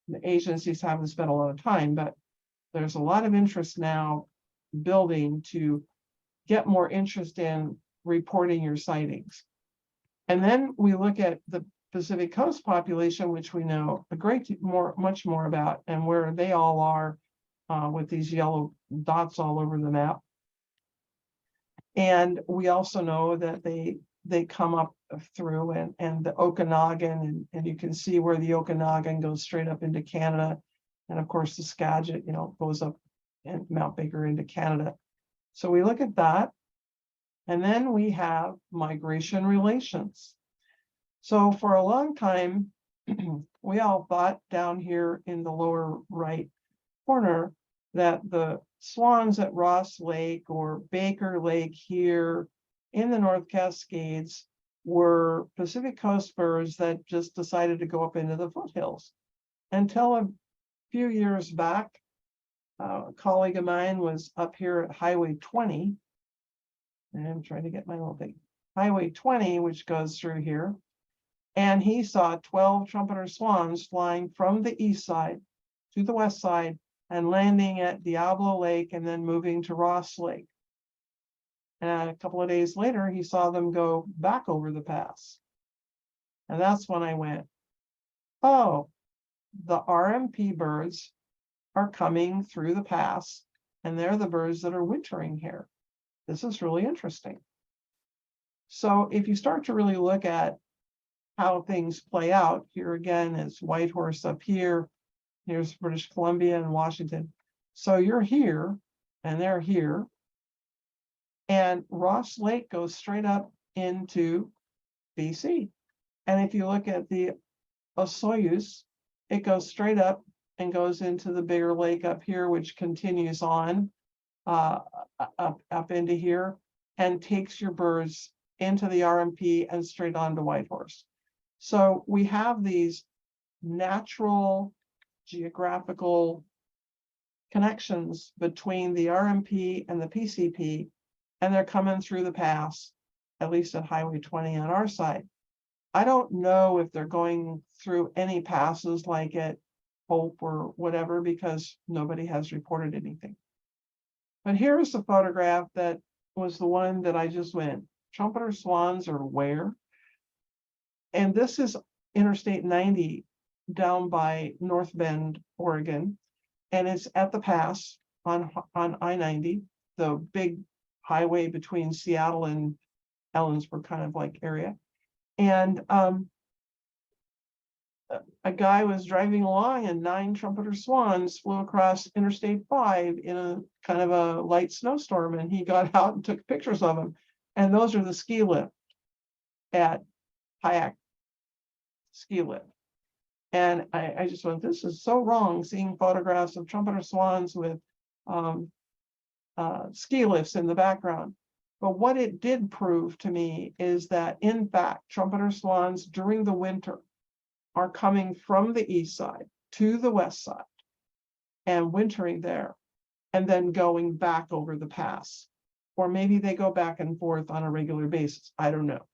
the agencies haven't spent a lot of time, but there's a lot of interest now building to get more interest in reporting your sightings. And then we look at the Pacific Coast population, which we know much more about, and where they all are with these yellow dots all over the map. And we also know that they come up through and the Okanagan, and you can see where the Okanagan goes straight up into Canada. And of course the Skagit, goes up and Mount Baker into Canada. So we look at that, and then we have migration relations. So for a long time, we all thought down here in the lower right corner that the swans at Ross Lake or Baker Lake here in the North Cascades were Pacific Coast birds that just decided to go up into the foothills. Until a few years back, a colleague of mine was up here at Highway 20, and I'm trying to get my little thing, Highway 20, which goes through here, and he saw 12 trumpeter swans flying from the east side to the west side and landing at Diablo Lake and then moving to Ross Lake. And a couple of days later, he saw them go back over the pass. And that's when I went, oh, the RMP birds are coming through the pass, and they're the birds that are wintering here. This is really interesting. So if you start to really look at how things play out, here again is Whitehorse up here, here's British Columbia and Washington. So you're here, and they're here, and Ross Lake goes straight up into BC. And if you look at the Osoyoos, it goes straight up and goes into the bigger lake up here, which continues on up into here and takes your birds into the RMP and straight on to Whitehorse. So we have these natural geographical connections between the RMP and the PCP, and they're coming through the pass, at least at Highway 20 on our side. I don't know if they're going through any passes like at Hope or whatever, because nobody has reported anything. But here's the photograph that was the one that I just went, trumpeter swans are where? And this is Interstate 90 down by North Bend, Oregon. And it's at the pass on I-90, the big highway between Seattle and Ellensburg kind of like area. And a guy was driving along and 9 trumpeter swans flew across Interstate 5 in a kind of a light snowstorm, and he got out and took pictures of them. And those are the ski lift at Kayak ski lift. And I just went, this is so wrong, seeing photographs of trumpeter swans with ski lifts in the background. But what it did prove to me is that, in fact, trumpeter swans during the winter are coming from the east side to the west side and wintering there, and then going back over the pass. Or maybe they go back and forth on a regular basis. I don't know.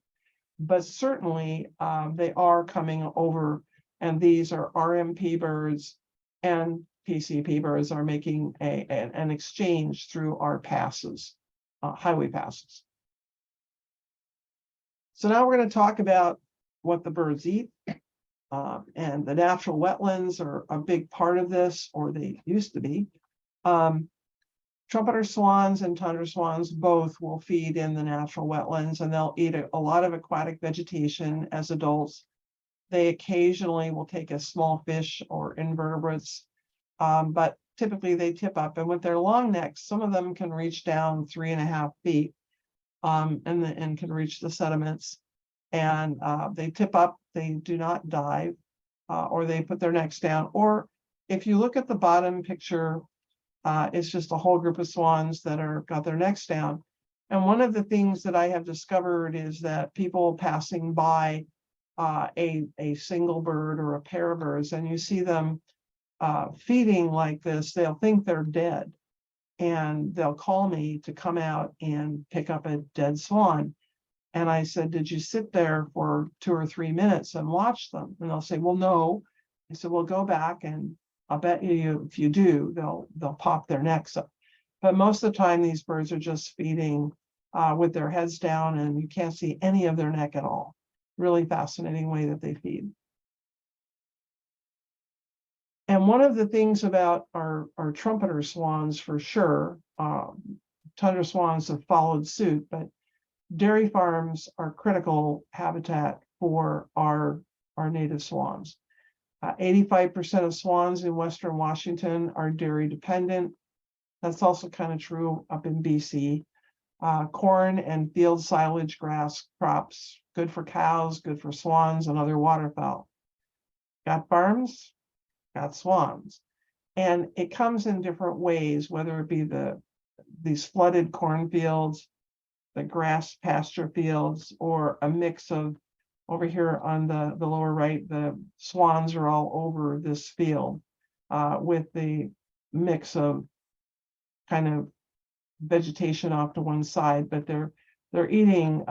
But certainly they are coming over, and these are RMP birds and PCP birds are making an exchange through our passes, highway passes. So now we're going to talk about what the birds eat. And the natural wetlands are a big part of this, or they used to be. Trumpeter swans and tundra swans both will feed in the natural wetlands, and they'll eat a lot of aquatic vegetation as adults. They occasionally will take a small fish or invertebrates, but typically they tip up. And with their long necks, some of them can reach down 3.5 feet and can reach the sediments. And they tip up, they do not dive, or they put their necks down. Or if you look at the bottom picture, it's just a whole group of swans that are got their necks down. And one of the things that I have discovered is that people passing by a single bird or a pair of birds, and you see them feeding like this, they'll think they're dead. And they'll call me to come out and pick up a dead swan. And I said, did you sit there for 2 or 3 minutes and watch them? And they'll say, well, no. I said, well, go back, and I'll bet you if you do, they'll pop their necks up. But most of the time, these birds are just feeding with their heads down, and you can't see any of their neck at all. Really fascinating way that they feed. And one of the things about our trumpeter swans, for sure, tundra swans have followed suit, but dairy farms are critical habitat for our native swans. 85% of swans in Western Washington are dairy dependent. That's also kind of true up in BC. Corn and field silage grass crops, good for cows, good for swans and other waterfowl. Got farms, got swans. And it comes in different ways, whether it be these flooded cornfields, the grass pasture fields, or a mix of, over here on the lower right, the swans are all over this field with the mix of kind of vegetation off to one side, but they're eating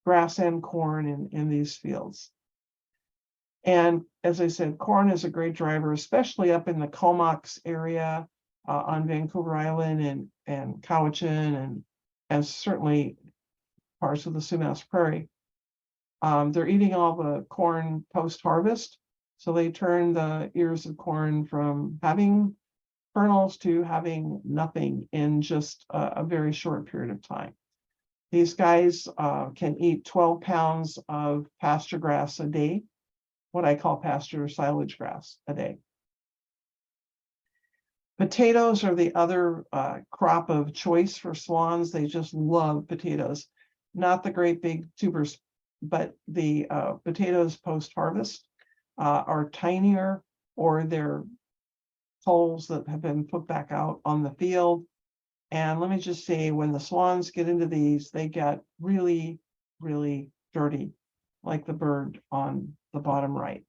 grass and corn in these fields. And as I said, corn is a great driver, especially up in the Comox area on Vancouver Island and Cowichan and certainly parts of the Sumas Prairie. They're eating all the corn post-harvest, So they turn the ears of corn from having kernels to having nothing in just a very short period of time. These guys can eat 12 pounds of pasture grass a day, what I call pasture silage grass a day. Potatoes are the other crop of choice for swans. They just love potatoes, not the great big tubers, but the potatoes post-harvest are tinier, or they're poles that have been put back out on the field. And let me just say, when the swans get into these, they get really, really dirty, like the bird on the bottom right.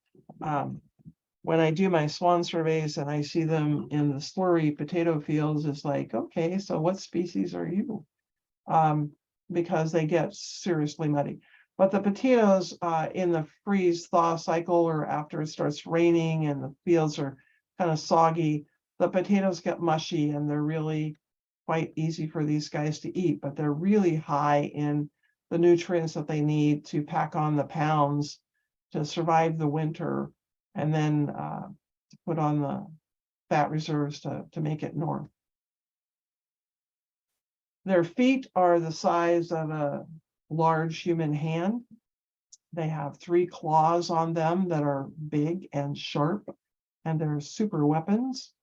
When I do my swan surveys and I see them in the slurry potato fields, it's like, okay, so what species are you? Because they get seriously muddy. But the potatoes in the freeze thaw cycle, or after it starts raining and the fields are kind of soggy, the potatoes get mushy and they're really quite easy for these guys to eat, but they're really high in the nutrients that they need to pack on the pounds to survive the winter, and then to put on the fat reserves to make it north. Their feet are the size of a large human hand. They have 3 claws on them that are big and sharp, and they're super weapons.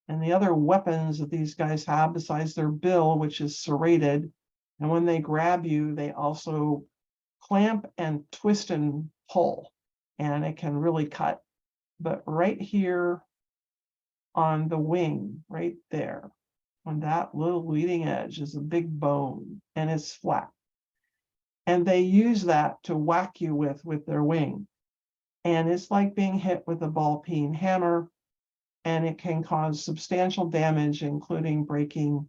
And the other weapons that these guys have, besides their bill, which is serrated, and when they grab you, they also clamp and twist and pull, and it can really cut. But right here on the wing, right there, on that little leading edge is a big bone, and it's flat. And they use that to whack you with their wing. And it's like being hit with a ball-peen hammer, and it can cause substantial damage, including breaking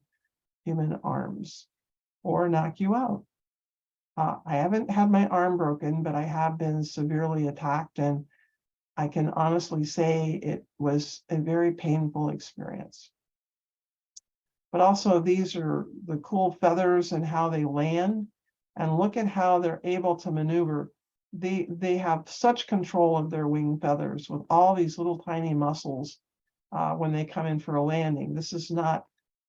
human arms or knock you out. I haven't had my arm broken, but I have been severely attacked, and I can honestly say it was a very painful experience. But also, these are the cool feathers and how they land, and look at how they're able to maneuver. They have such control of their wing feathers with all these little tiny muscles when they come in for a landing. This is not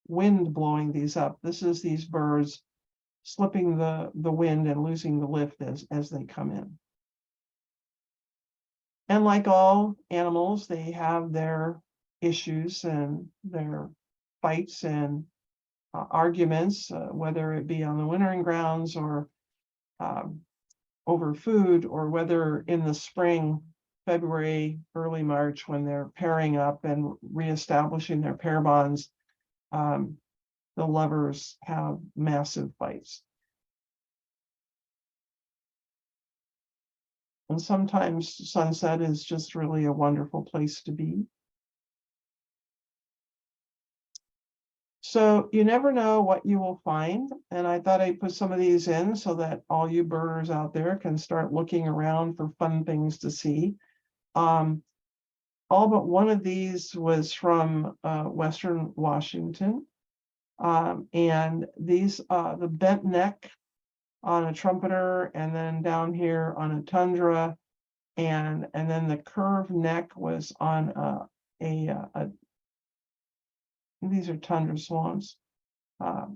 wind blowing these up. This is these birds slipping the wind and losing the lift as they come in. And like all animals, they have their issues and their fights and arguments, whether it be on the wintering grounds or over food, or whether in the spring, February, early March, when they're pairing up and reestablishing their pair bonds, the lovers have massive fights. And sometimes sunset is just really a wonderful place to be. So you never know what you will find. And I thought I'd put some of these in so that all you birders out there can start looking around for fun things to see. All but one of these was from Western Washington. And these, the bent neck on a trumpeter, and then down here on a tundra, and then the curved neck was on these are tundra swans.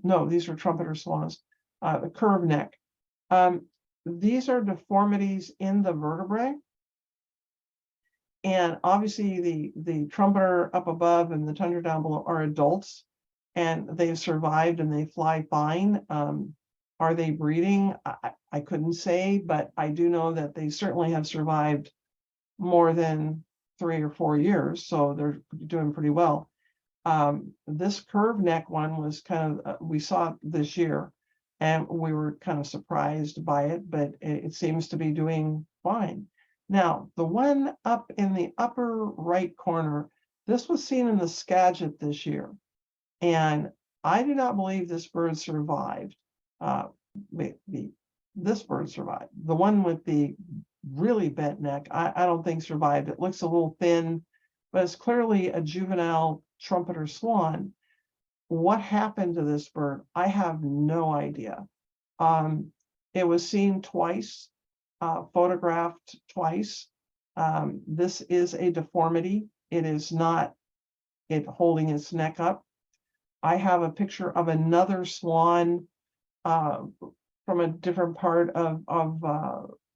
No, these are trumpeter swans. The curved neck. These are deformities in the vertebrae. And obviously the trumpeter up above and the tundra down below are adults, and they've survived and they fly fine. Are they breeding? I couldn't say, but I do know that they certainly have survived more than 3 or 4 years, so they're doing pretty well. This curved neck one was kind of, we saw it this year, and we were kind of surprised by it, but it seems to be doing fine. Now, the one up in the upper right corner, this was seen in the Skagit this year, and I do not believe this bird survived. This bird survived. The one with the really bent neck, I don't think survived. It looks a little thin, but it's clearly a juvenile trumpeter swan. What happened to this bird? I have no idea. It was seen twice, photographed twice, This is a deformity. It is not it holding its neck up. I have a picture of another swan from a different part of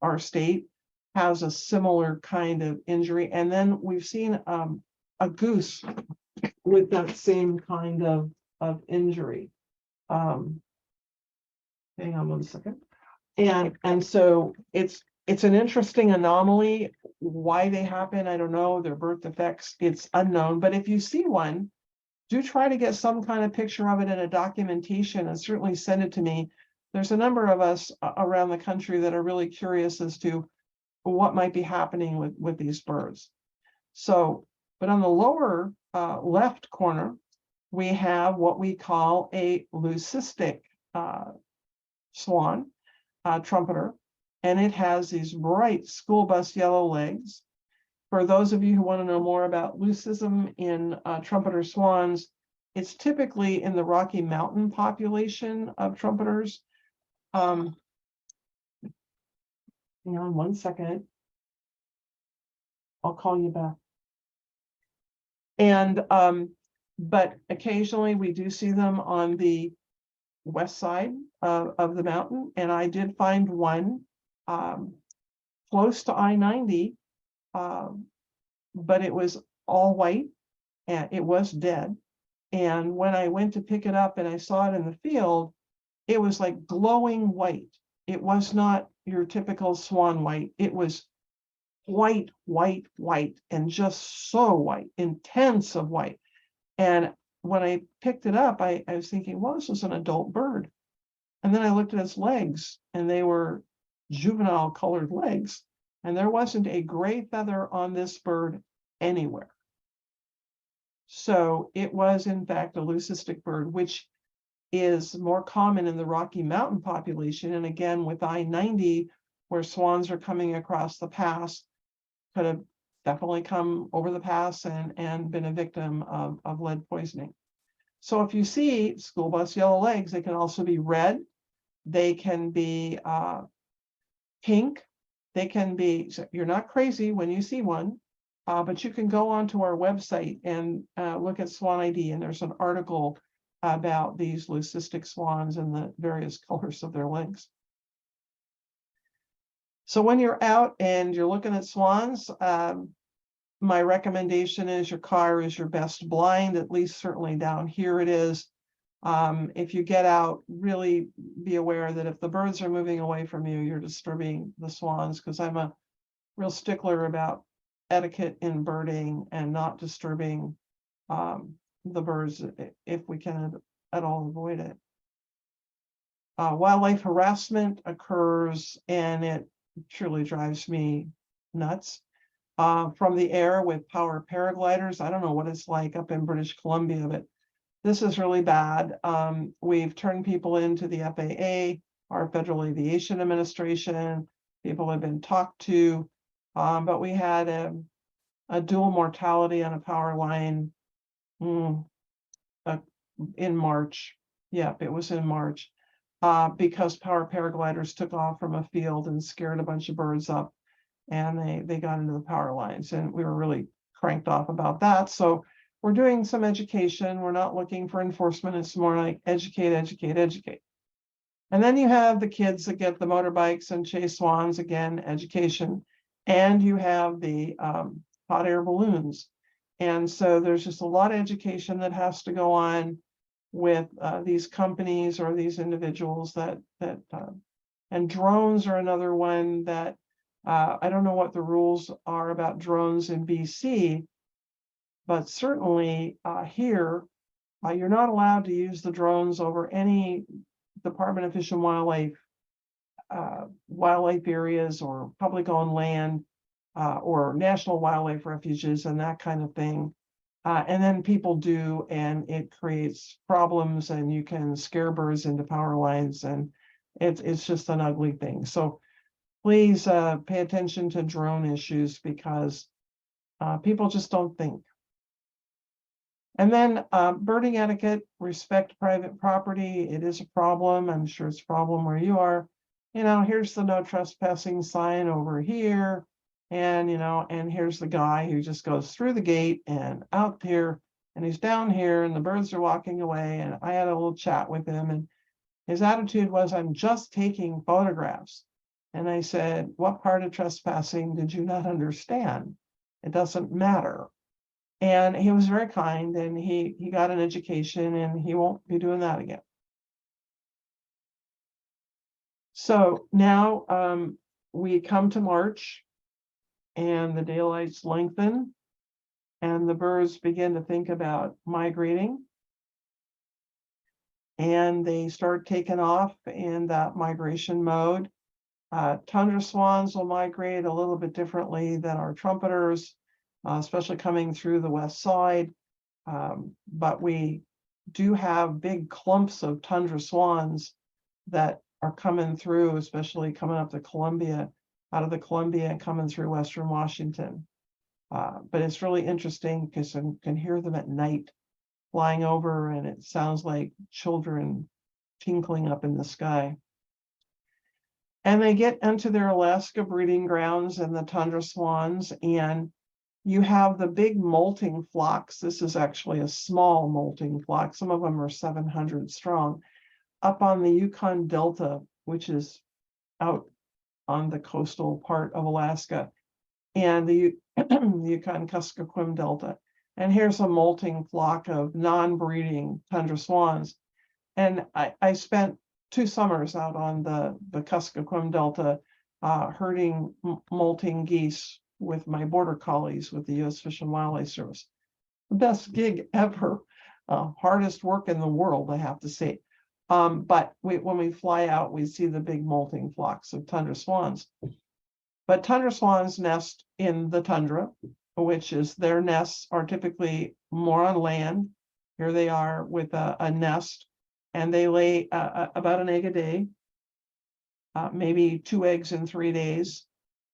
our state, has a similar kind of injury. And then we've seen a goose with that same kind of injury. Hang on one second. And so it's an interesting anomaly. Why they happen, I don't know. Their birth defects, it's unknown. But if you see one, do try to get some kind of picture of it in a documentation and certainly send it to me. There's a number of us around the country that are really curious as to what might be happening with these birds. So, but on the lower left corner, we have what we call a leucistic swan, trumpeter, and it has these bright school bus yellow legs. For those of you who want to know more about leucism in trumpeter swans, it's typically in the Rocky Mountain population of trumpeters. Hang on one second. I'll call you back. And but occasionally we do see them on the west side of the mountain, and I did find one close to I-90. But it was all white and it was dead. And when I went to pick it up and I saw it in the field, it was like glowing white. It was not your typical swan white. It was white, white, white, and just so white, intense of white. And when I picked it up, I was thinking, well, this is an adult bird. And then I looked at its legs, and they were juvenile colored legs. And there wasn't a gray feather on this bird anywhere. So it was, in fact, a leucistic bird, which is more common in the Rocky Mountain population. And again, with I-90, where swans are coming across the pass, could have definitely come over the pass and been a victim of lead poisoning. So if you see school bus yellow legs, they can also be red. They can be pink. They can be, so you're not crazy when you see one, but you can go onto our website and look at Swan ID, and there's an article about these leucistic swans and the various colors of their legs. So when you're out and you're looking at swans, my recommendation is your car is your best blind, at least certainly down here it is. If you get out, really be aware that if the birds are moving away from you, you're disturbing the swans, because I'm a real stickler about etiquette in birding and not disturbing the birds if we can at all avoid it. Wildlife harassment occurs, and it truly drives me nuts. From the air with power paragliders. I don't know what it's like up in British Columbia, but this is really bad. We've turned people into the FAA, our Federal Aviation Administration. People have been talked to, but we had a dual mortality on a power line in March. Yep, it was in March, because power paragliders took off from a field and scared a bunch of birds up, and they got into the power lines, and we were really cranked off about that. So we're doing some education. We're not looking for enforcement. It's more like educate, educate, educate. And then you have the kids that get the motorbikes and chase swans, again, education. And you have the hot air balloons. And so there's just a lot of education that has to go on with these companies or these individuals and drones are another one that I don't know what the rules are about drones in BC, but certainly here, you're not allowed to use the drones over any Department of Fish and Wildlife areas or public owned land or national wildlife refuges and that kind of thing. And then people do, and it creates problems, and you can scare birds into power lines, and it's just an ugly thing. So please pay attention to drone issues, because people just don't think. And then birding etiquette, respect private property. It is a problem. I'm sure it's a problem where you are. You know, here's the no trespassing sign over here. And, and here's the guy who just goes through the gate and out here, and he's down here, and the birds are walking away. And I had a little chat with him, and his attitude was, I'm just taking photographs. And I said, what part of trespassing did you not understand? It doesn't matter. And he was very kind, and he got an education, and he won't be doing that again. So now we come to March, and the daylights lengthen, and the birds begin to think about migrating. And they start taking off in that migration mode. Tundra swans will migrate a little bit differently than our trumpeters, especially coming through the west side. But we do have big clumps of tundra swans that are coming through, especially coming up the Columbia, out of the Columbia and coming through Western Washington. But it's really interesting because I can hear them at night flying over, and it sounds like children tinkling up in the sky. And they get into their Alaska breeding grounds and the tundra swans, and you have the big molting flocks. This is actually a small molting flock. Some of them are 700 strong, up on the Yukon Delta, which is out on the coastal part of Alaska, and the Yukon Kuskokwim Delta. And here's a molting flock of non-breeding tundra swans. And I spent 2 summers out on the Kuskokwim Delta herding molting geese with my border collies with the U.S. Fish and Wildlife Service. The best gig ever, hardest work in the world, I have to say. But when we fly out, we see the big molting flocks of tundra swans. But tundra swans nest in the tundra, which is their nests are typically more on land. Here they are with a nest, and they lay about an egg a day, maybe 2 eggs in 3 days.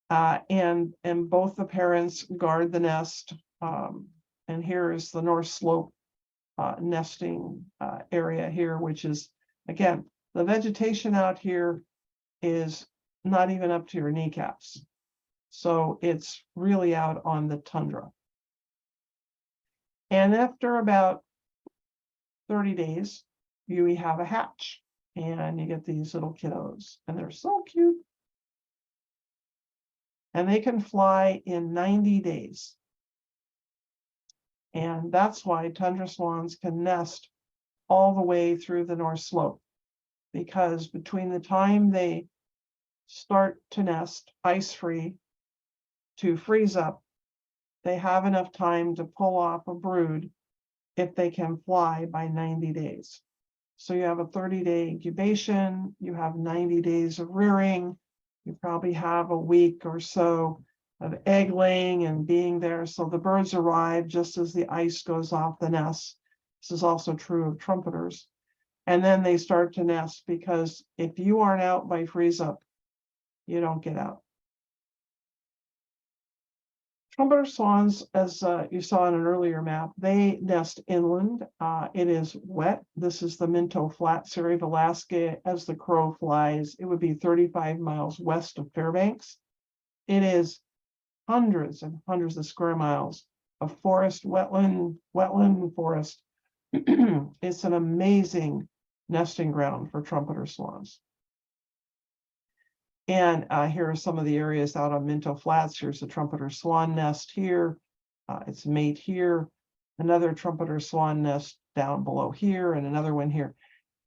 And both the parents guard the nest. And here is the North Slope nesting area here, which is, again, the vegetation out here is not even up to your kneecaps. So it's really out on the tundra. And after about 30 days, you have a hatch, and you get these little kiddos, and they're so cute. And they can fly in 90 days. And that's why tundra swans can nest all the way through the North Slope, because between the time they start to nest ice-free to freeze up, they have enough time to pull off a brood if they can fly by 90 days. So you have a 30-day incubation, you have 90 days of rearing, you probably have a week or so of egg laying and being there. So the birds arrive just as the ice goes off the nest. This is also true of trumpeters. And then they start to nest, because if you aren't out by freeze up, you don't get out. Trumpeter swans, as you saw in an earlier map, they nest inland. It is wet. This is the Minto Flats area of Alaska. As the crow flies, it would be 35 miles west of Fairbanks. It is hundreds and hundreds of square miles of forest, wetland forest. It's an amazing nesting ground for trumpeter swans. And here are some of the areas out on Minto Flats. Here's a trumpeter swan nest here. Its mate here. Another trumpeter swan nest down below here, and another one here.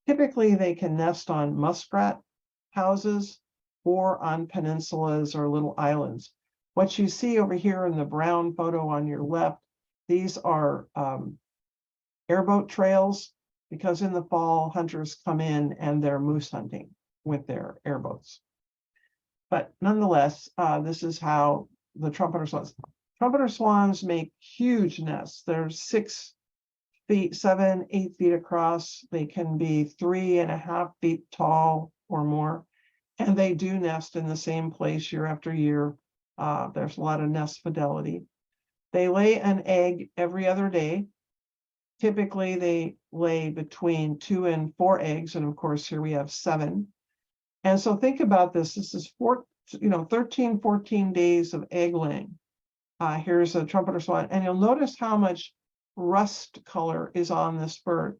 Typically, they can nest on muskrat houses or on peninsulas or little islands. What you see over here in the brown photo on your left, these are airboat trails, because in the fall, hunters come in and they're moose hunting with their airboats. But nonetheless, this is how the trumpeter swans. Trumpeter swans make huge nests. They're 6 feet, 7, 8 feet across. They can be 3.5 feet tall or more. And they do nest in the same place year after year. There's a lot of nest fidelity. They lay an egg every other day. Typically, they lay between 2 and 4 eggs. And of course, here we have 7. And so think about this. This is 13, 14 days of egg laying. Here's a trumpeter swan, and you'll notice how much rust color is on this bird.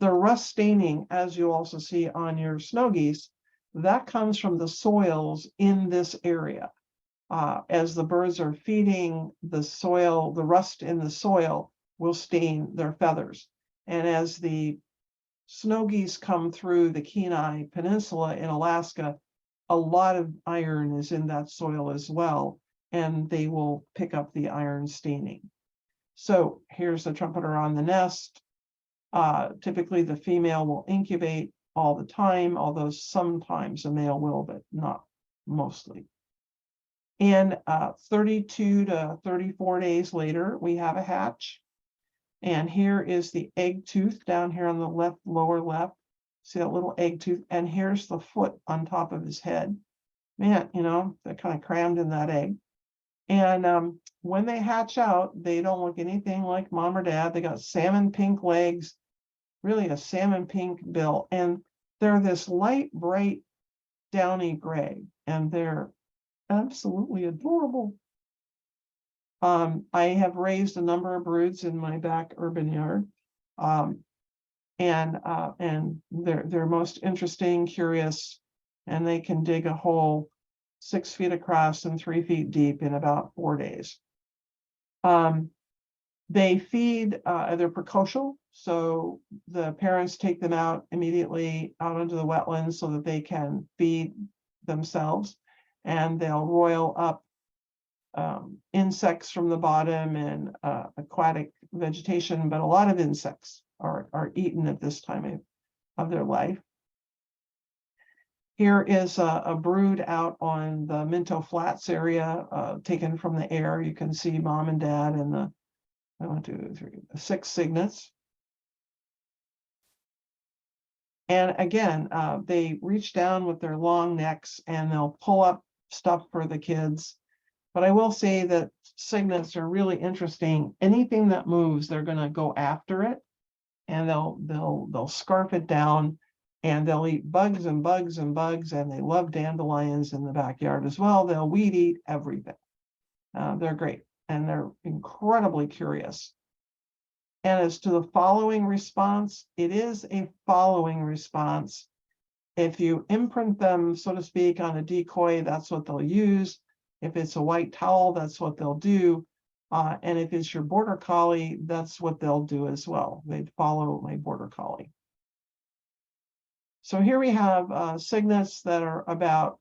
The rust staining, as you also see on your snow geese, that comes from the soils in this area. As the birds are feeding the soil, the rust in the soil will stain their feathers. And as the snow geese come through the Kenai Peninsula in Alaska, a lot of iron is in that soil as well, and they will pick up the iron staining. So here's the trumpeter on the nest. Typically the female will incubate all the time, although sometimes a male will, but not mostly. And 32 to 34 days later, we have a hatch. And here is the egg tooth down here on the left, lower left. See that little egg tooth? And here's the foot on top of his head. Man, they're kind of crammed in that egg. And when they hatch out, they don't look anything like mom or dad. They got salmon pink legs, really a salmon pink bill. And they're this light, bright, downy gray. And they're absolutely adorable. I have raised a number of broods in my back urban yard. And they're most interesting, curious, and they can dig a hole 6 feet across and 3 feet deep in about 4 days. They feed, they're precocial, so the parents take them out immediately out into the wetlands so that they can feed themselves, and they'll roil up insects from the bottom and aquatic vegetation, but a lot of insects are eaten at this time of their life. Here is a brood out on the Minto Flats area, taken from the air. You can see mom and dad and the 6 cygnets. And again, they reach down with their long necks and they'll pull up stuff for the kids. But I will say that cygnets are really interesting. Anything that moves, they're going to go after it, and they'll scarf it down, and they'll eat bugs and bugs and bugs, and they love dandelions in the backyard as well. They'll weed eat everything. They're great, and they're incredibly curious. And as to the following response, it is a following response. If you imprint them, so to speak, on a decoy, that's what they'll use. If it's a white towel, that's what they'll do. And if it's your border collie, that's what they'll do as well. They'd follow my border collie. So here we have cygnets that are about,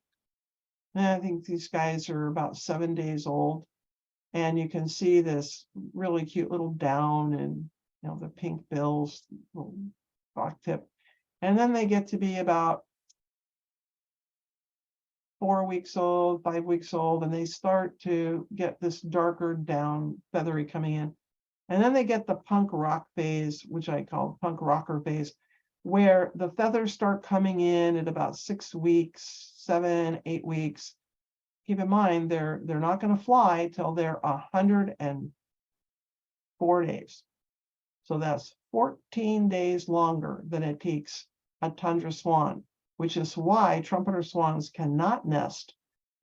I think these guys are about 7 days old. And you can see this really cute little down and the pink bills, little rock tip. And then they get to be about 4 weeks old, 5 weeks old, and they start to get this darker down feathery coming in. And then they get the punk rock phase, which I call punk rocker phase, where the feathers start coming in at about 6 weeks, 7, 8 weeks. Keep in mind, they're not going to fly till they're 104 days. So that's 14 days longer than it takes a tundra swan, which is why trumpeter swans cannot nest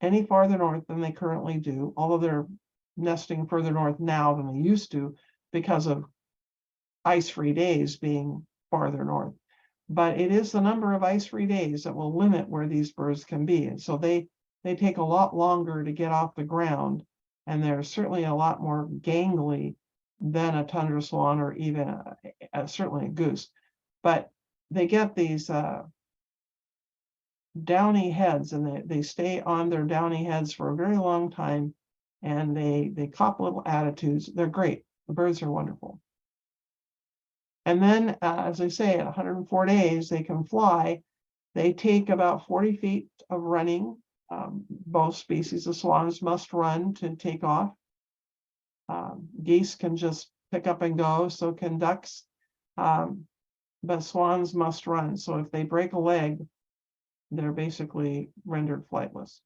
any farther north than they currently do, although they're nesting further north now than they used to because of ice-free days being farther north. But it is the number of ice-free days that will limit where these birds can be. And so they take a lot longer to get off the ground, and they're certainly a lot more gangly than a tundra swan or even certainly a goose. But they get these downy heads, and they stay on their downy heads for a very long time, and they cop little attitudes. They're great. The birds are wonderful. And then, as I say, at 104 days, they can fly. They take about 40 feet of running. Both species of swans must run to take off. Geese can just pick up and go, so can ducks. But swans must run. So if they break a leg, they're basically rendered flightless.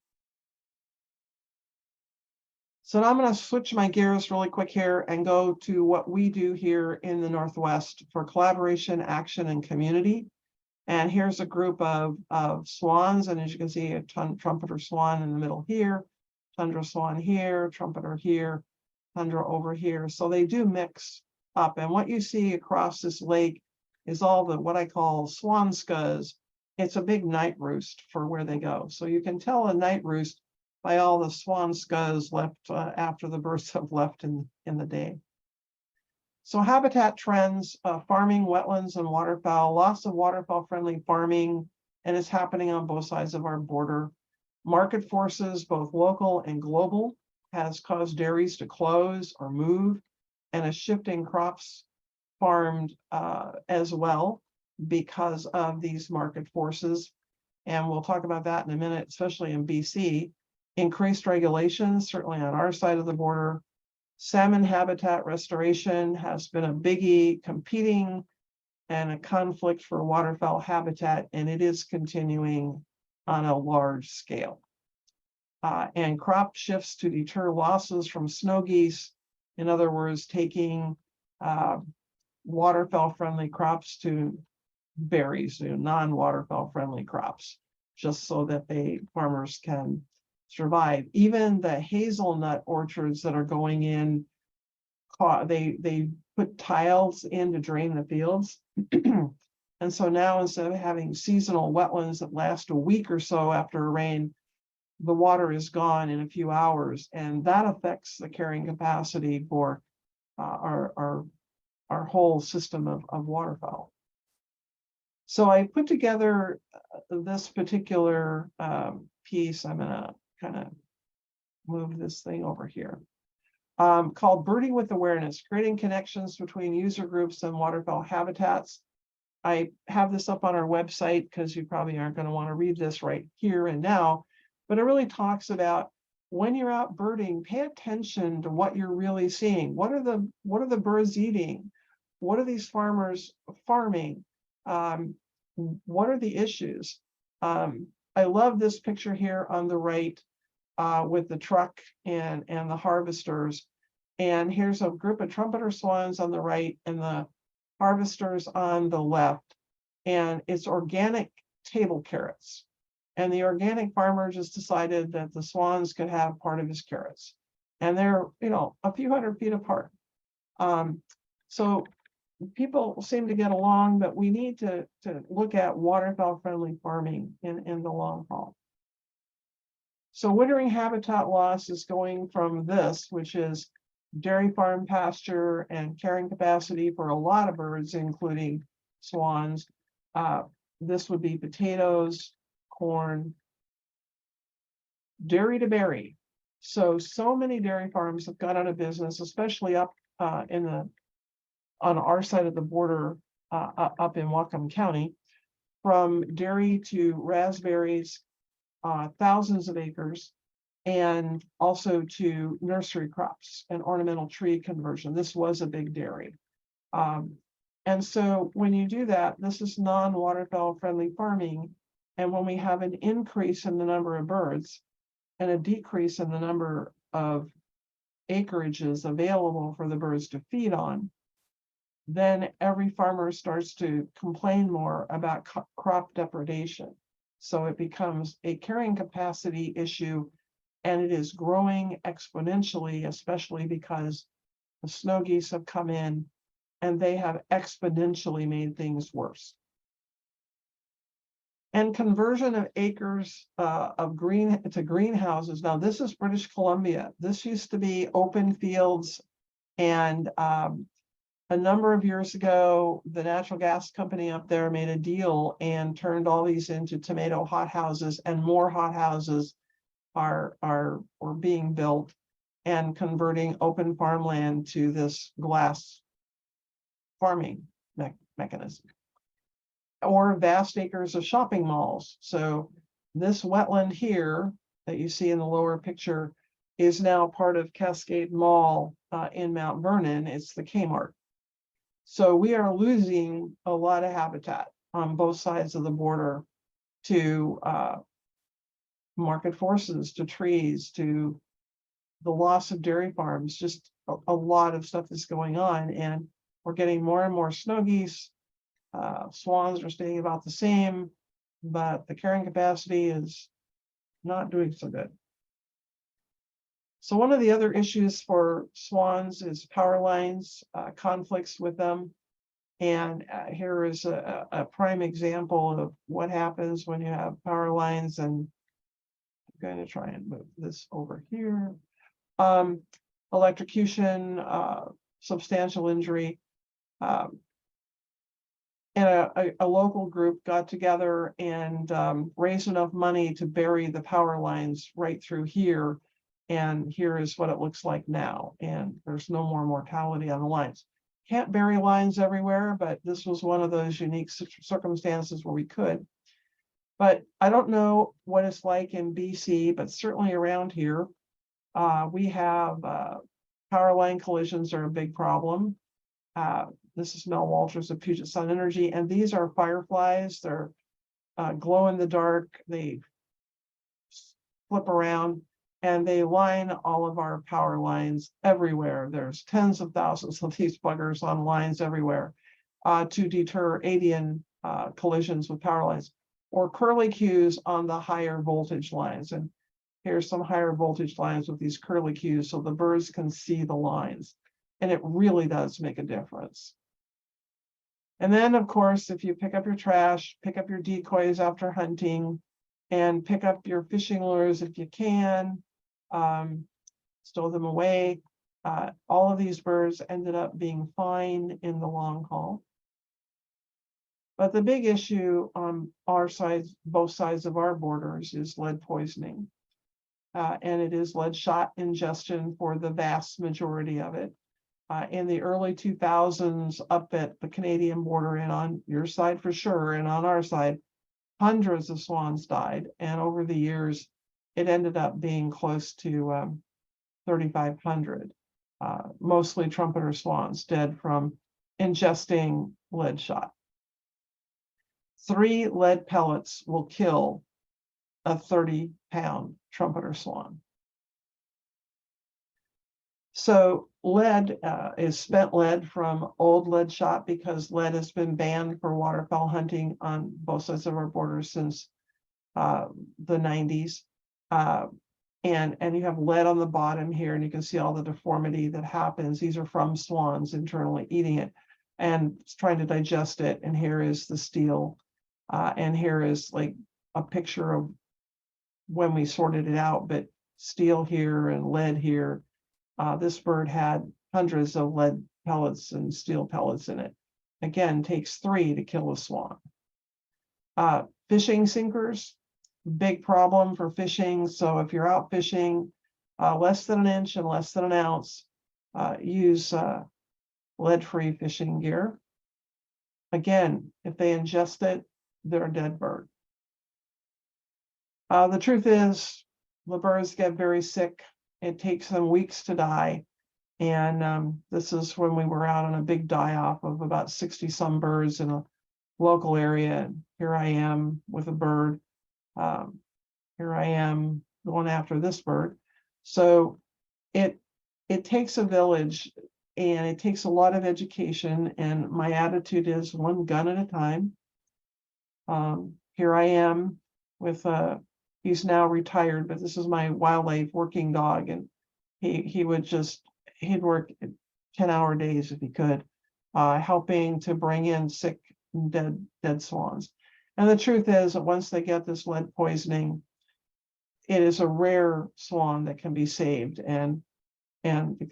So now I'm going to switch my gears really quick here and go to what we do here in the Northwest for collaboration, action, and community. And here's a group of swans. And as you can see, a trumpeter swan in the middle here, tundra swan here, trumpeter here, tundra over here. So they do mix up. And what you see across this lake is all the what I call swan scuds. It's a big night roost for where they go. So you can tell a night roost by all the swan scuds left after the birds have left in the day. So habitat trends, farming, wetlands, and waterfowl, loss of waterfowl-friendly farming, and it's happening on both sides of our border. Market forces, both local and global, has caused dairies to close or move, and a shift in crops farmed as well because of these market forces. And we'll talk about that in a minute, especially in BC. Increased regulations, certainly on our side of the border. Salmon habitat restoration has been a biggie, competing and a conflict for waterfowl habitat, and it is continuing on a large scale. And crop shifts to deter losses from snow geese. In other words, taking waterfowl friendly crops to berries, non-waterfowl friendly crops, just so that farmers can survive. Even the hazelnut orchards that are going in, they put tiles in to drain the fields. And so now, instead of having seasonal wetlands that last a week or so after a rain, the water is gone in a few hours, and that affects the carrying capacity for our whole system of waterfowl. So I put together this particular piece. I'm gonna kind of move this thing over here, called Birding with Awareness, Creating Connections Between User Groups and Waterfowl Habitats. I have this up on our website because you probably aren't going to want to read this right here and now, but it really talks about when you're out birding, pay attention to what you're really seeing. What are the birds eating? What are these farmers farming? What are the issues? I love this picture here on the right with the truck and the harvesters. And here's a group of trumpeter swans on the right and the harvesters on the left. And it's organic table carrots. And the organic farmer just decided that the swans could have part of his carrots. And they're, a few hundred feet apart. So people seem to get along, but we need to look at waterfowl friendly farming in the long haul. So wintering habitat loss is going from this, which is dairy farm pasture and carrying capacity for a lot of birds, including swans. This would be potatoes, corn, dairy to berry. So many dairy farms have gone out of business, especially up on our side of the border, up in Whatcom County, from dairy to raspberries, thousands of acres, and also to nursery crops and ornamental tree conversion. This was a big dairy. And so when you do that, this is non-waterfowl friendly farming. And when we have an increase in the number of birds and a decrease in the number of acreages available for the birds to feed on, then every farmer starts to complain more about crop depredation. So it becomes a carrying capacity issue, and it is growing exponentially, especially because the snow geese have come in and they have exponentially made things worse. And conversion of acres of greenhouses. Now, this is British Columbia. This used to be open fields, and a number of years ago, the natural gas company up there made a deal and turned all these into tomato hothouses, and more hothouses are being built and converting open farmland to this glass farming mechanism. Or vast acres of shopping malls. So this wetland here that you see in the lower picture is now part of Cascade Mall in Mount Vernon. It's the Kmart. So we are losing a lot of habitat on both sides of the border to market forces, to trees, to the loss of dairy farms. Just a lot of stuff is going on, and we're getting more and more snow geese. Swans are staying about the same, but the carrying capacity is not doing so good. So one of the other issues for swans is power lines, conflicts with them. And here is a prime example of what happens when you have power lines. And I'm going to try and move this over here. Electrocution, substantial injury. And a local group got together and raised enough money to bury the power lines right through here. And here is what it looks like now. And there's no more mortality on the lines. Can't bury lines everywhere, but this was one of those unique circumstances where we could. But I don't know what it's like in BC, but certainly around here, we have power line collisions are a big problem. This is Mel Walters of Puget Sound Energy, and these are fireflies. They're glow in the dark. They flip around and they line all of our power lines everywhere. There's tens of thousands of these buggers on lines everywhere to deter avian collisions with power lines, or curlicues on the higher voltage lines. And here's some higher voltage lines with these curlicues so the birds can see the lines. And it really does make a difference. And then, of course, if you pick up your trash, pick up your decoys after hunting, and pick up your fishing lures if you can, stow them away. All of these birds ended up being fine in the long haul. But the big issue on our sides, both sides of our borders, is lead poisoning. And it is lead shot ingestion for the vast majority of it. In the early 2000s, up at the Canadian border, and on your side for sure, and on our side, hundreds of swans died. And over the years, it ended up being close to 3,500, mostly trumpeter swans dead from ingesting lead shot. 3 lead pellets will kill a 30-pound trumpeter swan. So lead is spent lead from old lead shot, because lead has been banned for waterfowl hunting on both sides of our borders since the 90s. And you have lead on the bottom here, and you can see all the deformity that happens. These are from swans internally eating it and trying to digest it. And here is the steel. And here is like a picture of when we sorted it out, but steel here and lead here. This bird had hundreds of lead pellets and steel pellets in it. Again, takes 3 to kill a swan. Fishing sinkers, big problem for fishing. So if you're out fishing less than an inch and less than an ounce, use lead-free fishing gear. Again, if they ingest it, they're a dead bird. The truth is, the birds get very sick. It takes them weeks to die. And this is when we were out on a big die-off of about 60 some birds in a local area. And here I am with a bird. Here I am going after this bird. So it takes a village, and it takes a lot of education. And my attitude is one gun at a time. Here I am with he's now retired, but this is my wildlife working dog, and he'd work 10-hour days if he could, helping to bring in sick and dead swans. And the truth is that once they get this lead poisoning, it is a rare swan that can be saved. And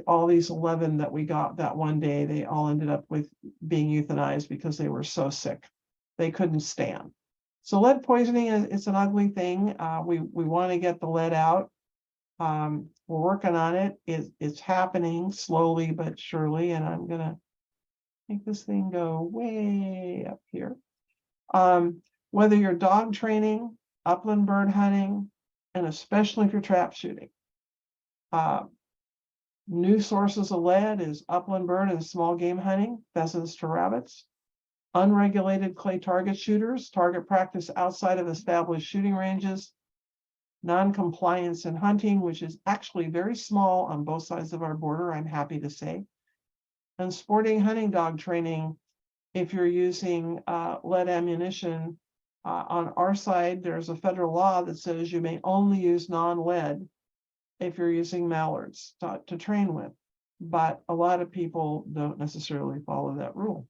all these 11 that we got that one day, they all ended up with being euthanized because they were so sick. They couldn't stand. So lead poisoning is an ugly thing. We want to get the lead out. We're working on it. It's happening slowly but surely. And I'm going to make this thing go way up here. Whether you're dog training, upland bird hunting, and especially if you're trap shooting. New sources of lead is upland bird and small game hunting, pheasants to rabbits. Unregulated clay target shooters, target practice outside of established shooting ranges. Non-compliance in hunting, which is actually very small on both sides of our border, I'm happy to say. And sporting hunting dog training, If you're using lead ammunition, on our side, there's a federal law that says you may only use non-lead if you're using mallards to train with. But a lot of people don't necessarily follow that rule.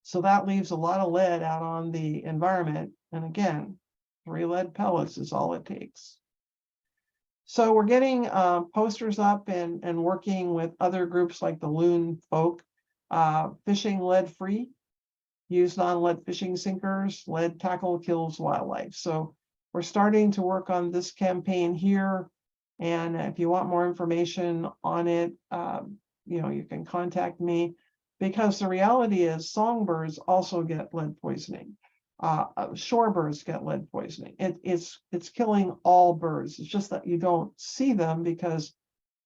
So that leaves a lot of lead out on the environment. And again, 3 lead pellets is all it takes. So we're getting posters up and working with other groups like the Loon Folk, fishing lead-free, use non-lead fishing sinkers, lead tackle kills wildlife. So we're starting to work on this campaign here. And if you want more information on it, you can contact me, because the reality is songbirds also get lead poisoning. Shorebirds get lead poisoning. It's killing all birds. It's just that you don't see them, because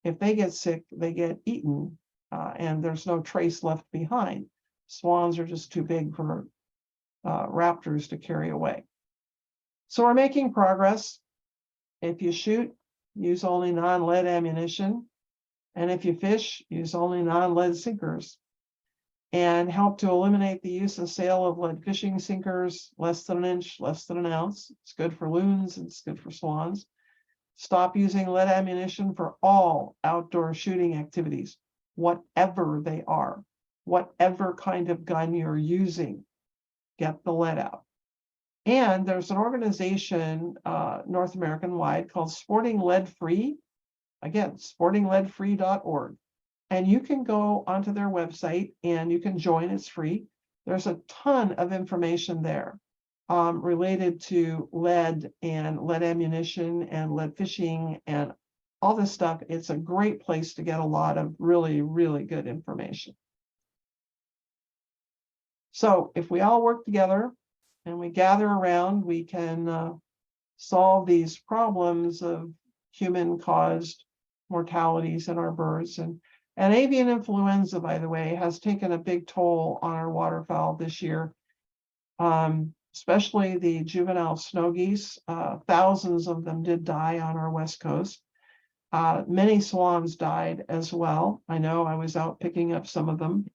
if they get sick, they get eaten, and there's no trace left behind. Swans are just too big for raptors to carry away. So we're making progress. If you shoot, use only non-lead ammunition. And if you fish, use only non-lead sinkers. And help to eliminate the use and sale of lead fishing sinkers, less than an inch, less than an ounce. It's good for loons, it's good for swans. Stop using lead ammunition for all outdoor shooting activities, whatever they are, whatever kind of gun you're using, get the lead out. And there's an organization, North American wide, called Sporting Lead Free. Again, sportingleadfree.org. And you can go onto their website and you can join, it's free. There's a ton of information there related to lead and lead ammunition and lead fishing and all this stuff. It's a great place to get a lot of really, really good information. So if we all work together and we gather around, we can solve these problems of human-caused mortalities in our birds. And avian influenza, by the way, has taken a big toll on our waterfowl this year, especially the juvenile snow geese. Thousands of them did die on our west coast. Many swans died as well. I know, I was out picking up some of them.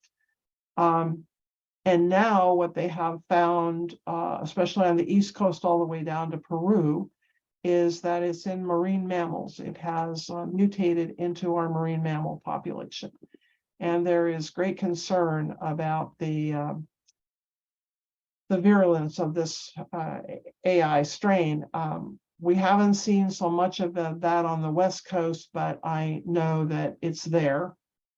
And now what they have found, especially on the East Coast all the way down to Peru, is that it's in marine mammals. It has mutated into our marine mammal population. And there is great concern about the virulence of this AI strain. We haven't seen so much of that on the West Coast, but I know that it's there.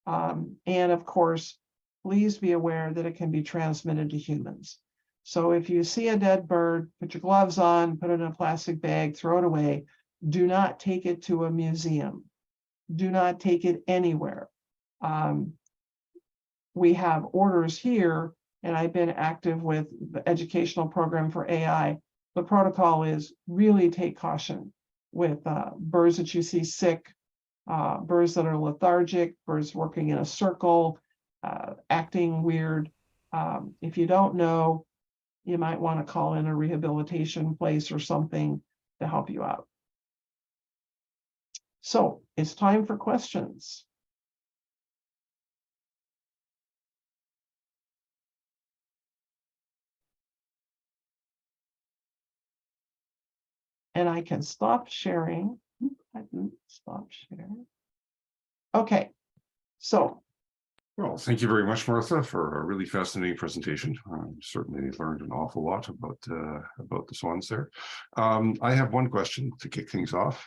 And of course, please be aware that it can be transmitted to humans. So if you see a dead bird, put your gloves on, put it in a plastic bag, throw it away. Do not take it to a museum. Do not take it anywhere. We have orders here, and I've been active with the educational program for AI. The protocol is really take caution with birds that you see sick, birds that are lethargic, birds working in a circle, acting weird. If you don't know, you might want to call in a rehabilitation place or something to help you out. So it's time for questions. And I can stop sharing. I didn't stop sharing. Okay, so. Well, thank you very much, Martha, for a really fascinating presentation. Certainly learned an awful lot about the swans there. I have one question to kick things off.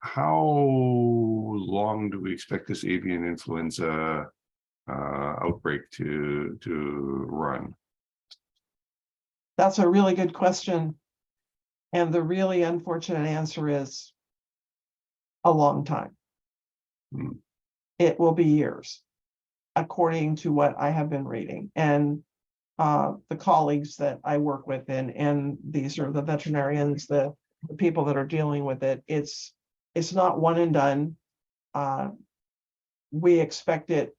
How long do we expect this avian influenza outbreak to run? That's a really good question. And the really unfortunate answer is a long time. It will be years, according to what I have been reading. And the colleagues that I work with, and these are the veterinarians, the people that are dealing with it, it's not one and done. We expect it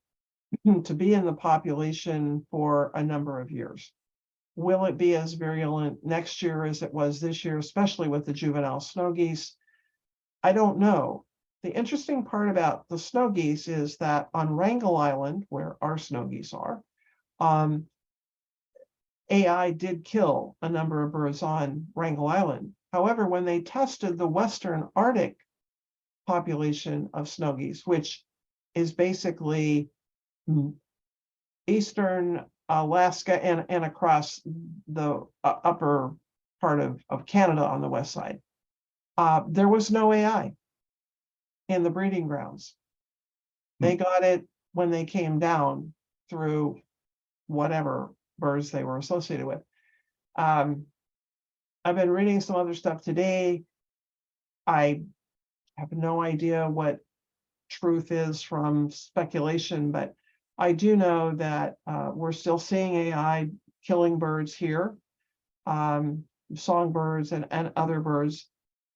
to be in the population for a number of years. Will it be as virulent next year as it was this year, especially with the juvenile snow geese? I don't know. The interesting part about the snow geese is that on Wrangel Island, where our snow geese are, AI did kill a number of birds on Wrangel Island. However, when they tested the Western Arctic population of snow geese, which is basically eastern Alaska and across the upper part of Canada on the west side, there was no AI in the breeding grounds. They got it when they came down through whatever birds they were associated with. I've been reading some other stuff today. I have no idea what truth is from speculation, but I do know that we're still seeing AI killing birds here, songbirds and other birds,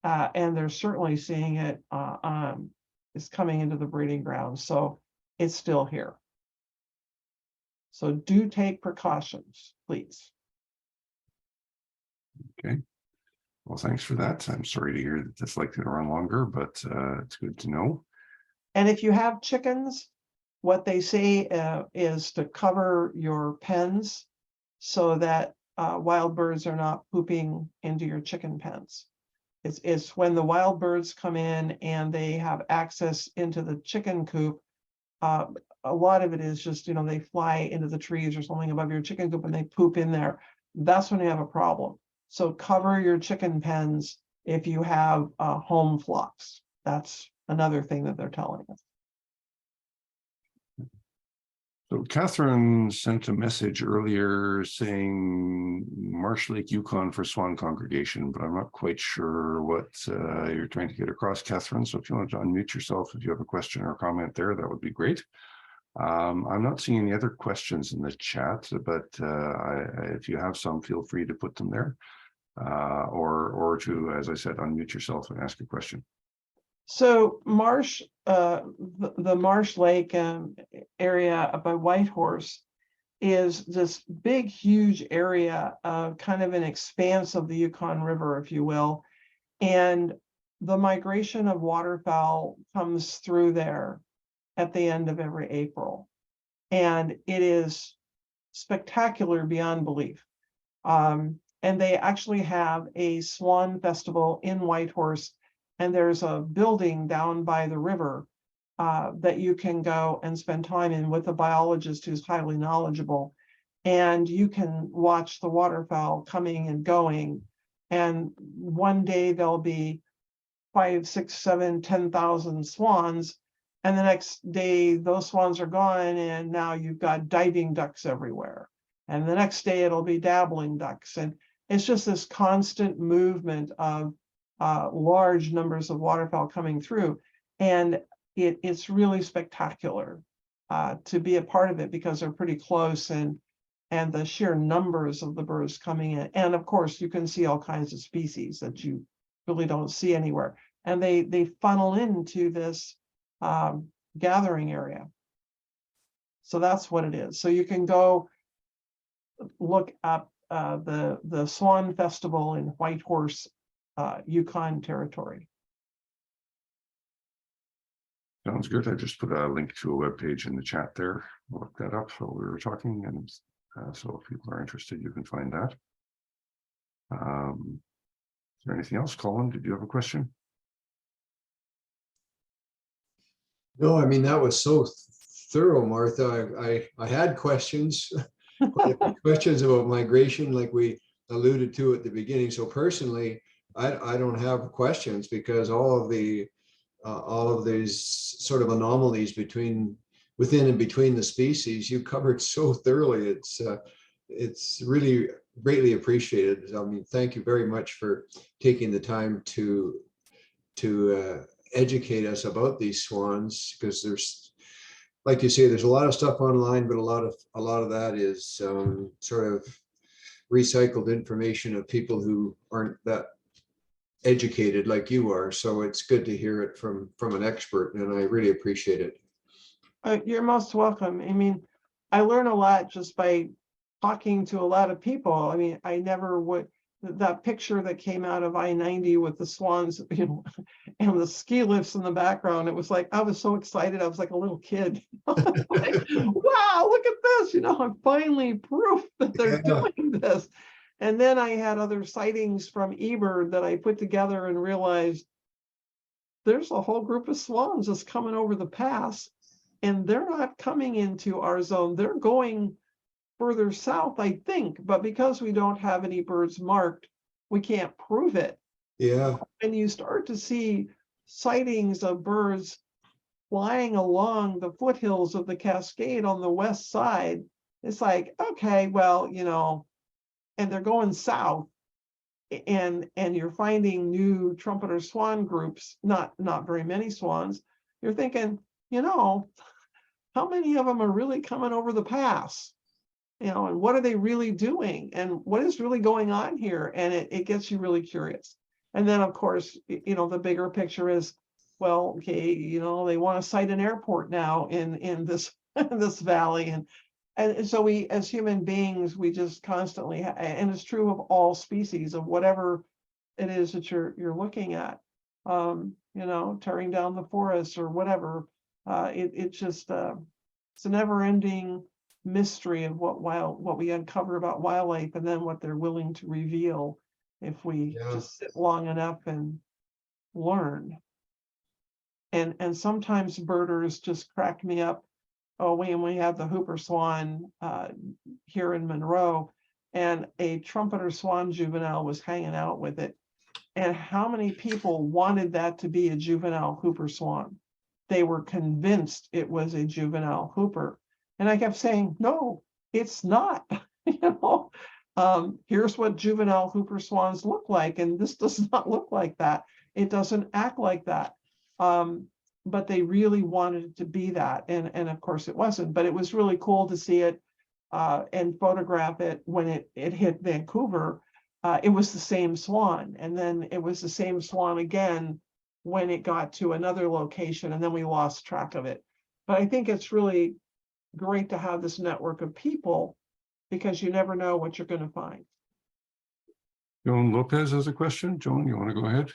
and they're certainly seeing it is coming into the breeding grounds. So it's still here. So do take precautions, please. Okay. Well, thanks for that. I'm sorry to hear that that's likely to run longer, but it's good to know. And if you have chickens, what they say is to cover your pens so that wild birds are not pooping into your chicken pens. It's when the wild birds come in and they have access into the chicken coop. A lot of it is just, they fly into the trees or something above your chicken coop and they poop in there. That's when you have a problem. So cover your chicken pens if you have home flocks. That's another thing that they're telling us. So Catherine sent a message earlier saying Marsh Lake, Yukon for swan congregation, but I'm not quite sure what you're trying to get across, Catherine. So if you want to unmute yourself, if you have a question or comment there, that would be great. I'm not seeing any other questions in the chat, but if you have some, feel free to put them there or to, as I said, unmute yourself and ask a question. So Marsh, the Marsh Lake area by Whitehorse is this big, huge area of kind of an expanse of the Yukon River, if you will. And the migration of waterfowl comes through there at the end of every April. And it is spectacular beyond belief. And they actually have a swan festival in Whitehorse. And there's a building down by the river that you can go and spend time in with a biologist who's highly knowledgeable. And you can watch the waterfowl coming and going. And one day there'll be 5, 6, 7, 10,000 swans. And the next day those swans are gone. And now you've got diving ducks everywhere. And the next day it'll be dabbling ducks. And it's just this constant movement of large numbers of waterfowl coming through, and it's really spectacular to be a part of it because they're pretty close, and the sheer numbers of the birds coming in, and of course you can see all kinds of species that you really don't see anywhere, and they funnel into this gathering area. So that's what it is. So you can go look up the Swan Festival in Whitehorse, Yukon territory. Sounds good. I just put a link to a web page in the chat there. I'll look that up while we were talking, and so if people are interested, you can find that. Is there anything else, Colin? Did you have a question? No, I mean, that was so thorough, Martha. I had questions, questions about migration, like we alluded to at the beginning. So personally, I don't have questions because all of these sort of anomalies within and between the species you covered so thoroughly. It's really greatly appreciated. I mean, thank you very much for taking the time to educate us about these swans, because there's, like you say, there's a lot of stuff online, but a lot of that is sort of recycled information of people who aren't that educated like you are. So it's good to hear it from an expert, and I really appreciate it. You're most welcome. I mean, I learn a lot just by talking to a lot of people. I mean, I never would, that picture that came out of I-90 with the swans, you know, and the ski lifts in the background. It was like, I was so excited. I was like a little kid. Like, wow, look at this. You know, I'm finally proof that they're doing this. And then I had other sightings from eBird that I put together and realized there's a whole group of swans that's coming over the pass, and they're not coming into our zone. They're going further south, I think, but because we don't have any birds marked, we can't prove it. Yeah. And you start to see sightings of birds flying along the foothills of the Cascade on the west side. It's like, okay, well, you know, and they're going south, and you're finding new trumpeter swan groups, not very many swans. You're thinking, you know, how many of them are really coming over the pass? You know, and what are they really doing? And what is really going on here? And it gets you really curious. And then, of course, you know, the bigger picture is, well, okay, you know, they want to site an airport now in this this valley. And so we, as human beings, we just constantly, and it's true of all species, of whatever it is that you're looking at, you know, tearing down the forests or whatever. It's just, it's a never ending mystery of what we uncover about wildlife, and then what they're willing to reveal if we just sit long enough and learn. And sometimes birders just crack me up. Oh, when we had the Hooper swan here in Monroe, and a trumpeter swan juvenile was hanging out with it. And how many people wanted that to be a juvenile Hooper swan? They were convinced it was a juvenile Hooper. And I kept saying, no, it's not. You know, here's what juvenile Hooper swans look like, and this does not look like that. It doesn't act like that. But they really wanted it to be that, and of course it wasn't. But it was really cool to see it and photograph it when it hit Vancouver. It was the same swan, and then it was the same swan again when it got to another location, and then we lost track of it. But I think it's really great to have this network of people, because you never know what you're going to find. Joan Lopez has a question. Joan, you want to go ahead?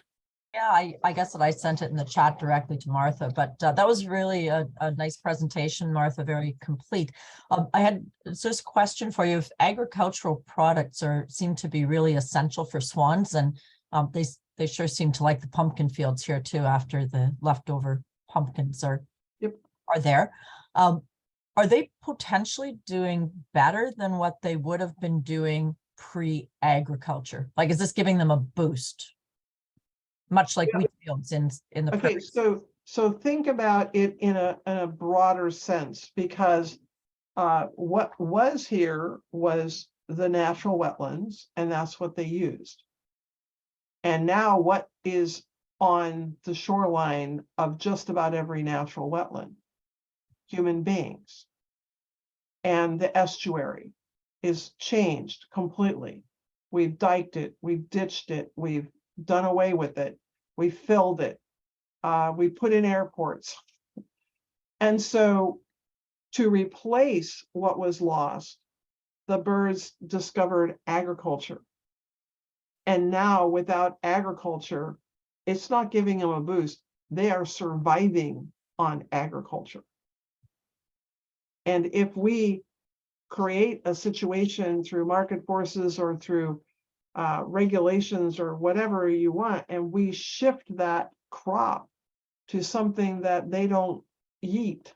Yeah, I guess that I sent it in the chat directly to Martha, but that was really a nice presentation, Martha, very complete. I had just a question for you. If agricultural products seem to be really essential for swans, and they sure seem to like the pumpkin fields here too, after the leftover pumpkins are there. Are they potentially doing better than what they would have been doing pre-agriculture? Like, is this giving them a boost? Much like wheat fields in the okay, so think about it in a broader sense, because what was here was the natural wetlands, and that's what they used. And now what is on the shoreline of just about every natural wetland? Human beings. And the estuary is changed completely. We've diked it, we've ditched it, we've done away with it, we filled it, we put in airports. And so to replace what was lost, the birds discovered agriculture. And now without agriculture, it's not giving them a boost. They are surviving on agriculture. And if we create a situation through market forces or through regulations or whatever you want, and we shift that crop to something that they don't eat,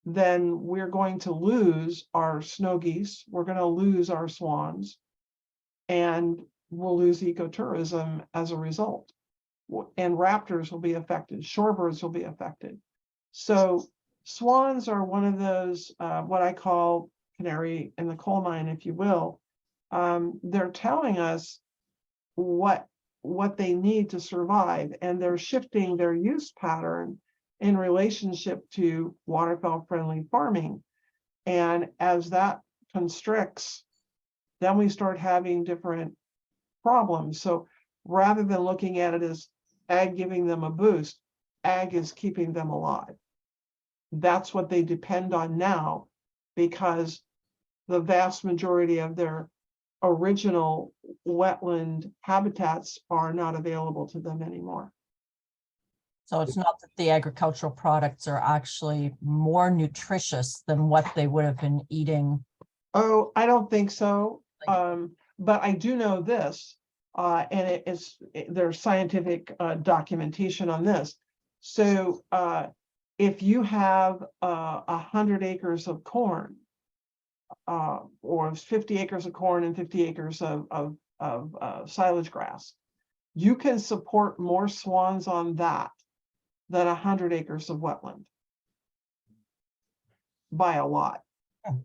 then we're going to lose our snow geese, we're going to lose our swans, and we'll lose ecotourism as a result. And raptors will be affected, shorebirds will be affected. So swans are one of those, what I call canary in the coal mine, if you will. They're telling us what they need to survive, and they're shifting their use pattern in relationship to waterfowl friendly farming. And as that constricts, then we start having different problems. So rather than looking at it as ag giving them a boost, ag is keeping them alive. That's what they depend on now, because the vast majority of their original wetland habitats are not available to them anymore. So it's not that the agricultural products are actually more nutritious than what they would have been eating. Oh, I don't think so. Like- But I do know this, and there's scientific documentation on this. So if you have 100 acres of corn, or 50 acres of corn and 50 acres of silage grass, you can support more swans on that than 100 acres of wetland by a lot. Hmm.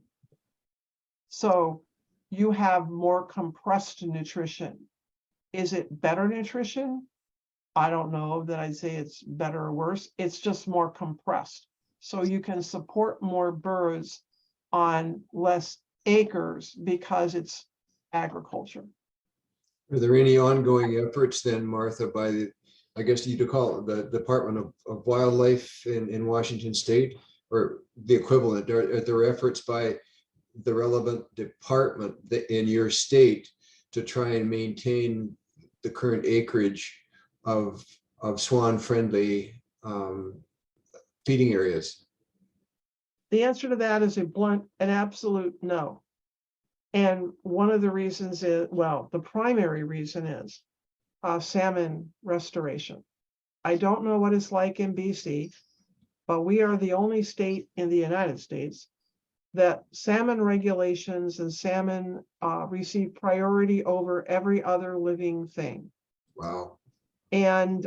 So you have more compressed nutrition. Is it better nutrition? I don't know that I'd say it's better or worse. It's just more compressed. So you can support more birds on less acres because it's agriculture. Are there any ongoing efforts then, Martha, by the, I guess you'd call it the Department of Wildlife in Washington State, or the equivalent? Are there efforts by the relevant department in your state to try and maintain the current acreage of swan-friendly feeding areas? The answer to that is an absolute no. And one of the reasons is, well, the primary reason is salmon restoration. I don't know what it's like in BC, but we are the only state in the United States that salmon regulations and salmon receive priority over every other living thing. Wow. And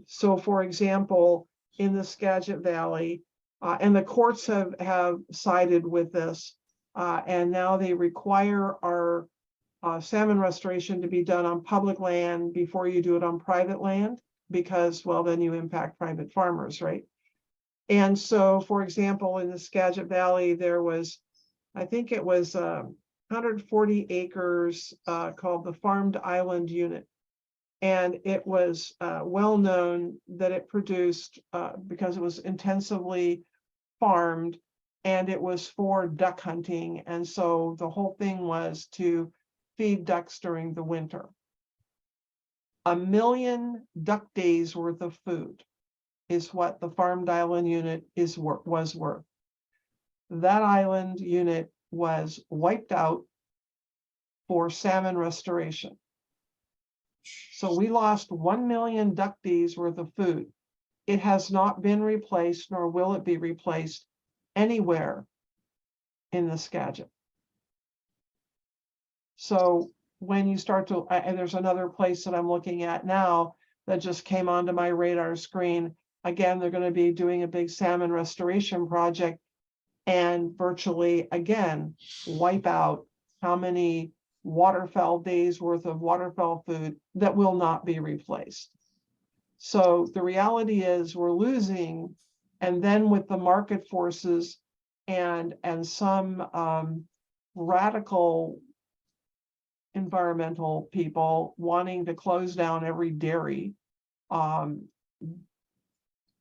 so, for example, in the Skagit Valley, and the courts have sided with this, and now they require our salmon restoration to be done on public land before you do it on private land, because, well, then you impact private farmers, right? And so, for example, in the Skagit Valley, there was, I think it was 140 acres called the Farmed Island Unit. And it was well known that it produced, because it was intensively farmed, and it was for duck hunting. And so the whole thing was to feed ducks during the winter. 1 million duck days worth of food is what the Farmed Island Unit was worth. That island unit was wiped out for salmon restoration. So we lost 1 million duck days worth of food. It has not been replaced, nor will it be replaced anywhere in the Skagit. So when you start to, and there's another place that I'm looking at now that just came onto my radar screen. Again, they're going to be doing a big salmon restoration project and virtually, again, wipe out how many waterfowl days worth of waterfowl food that will not be replaced. So the reality is we're losing, and then with the market forces and some radical environmental people wanting to close down every dairy,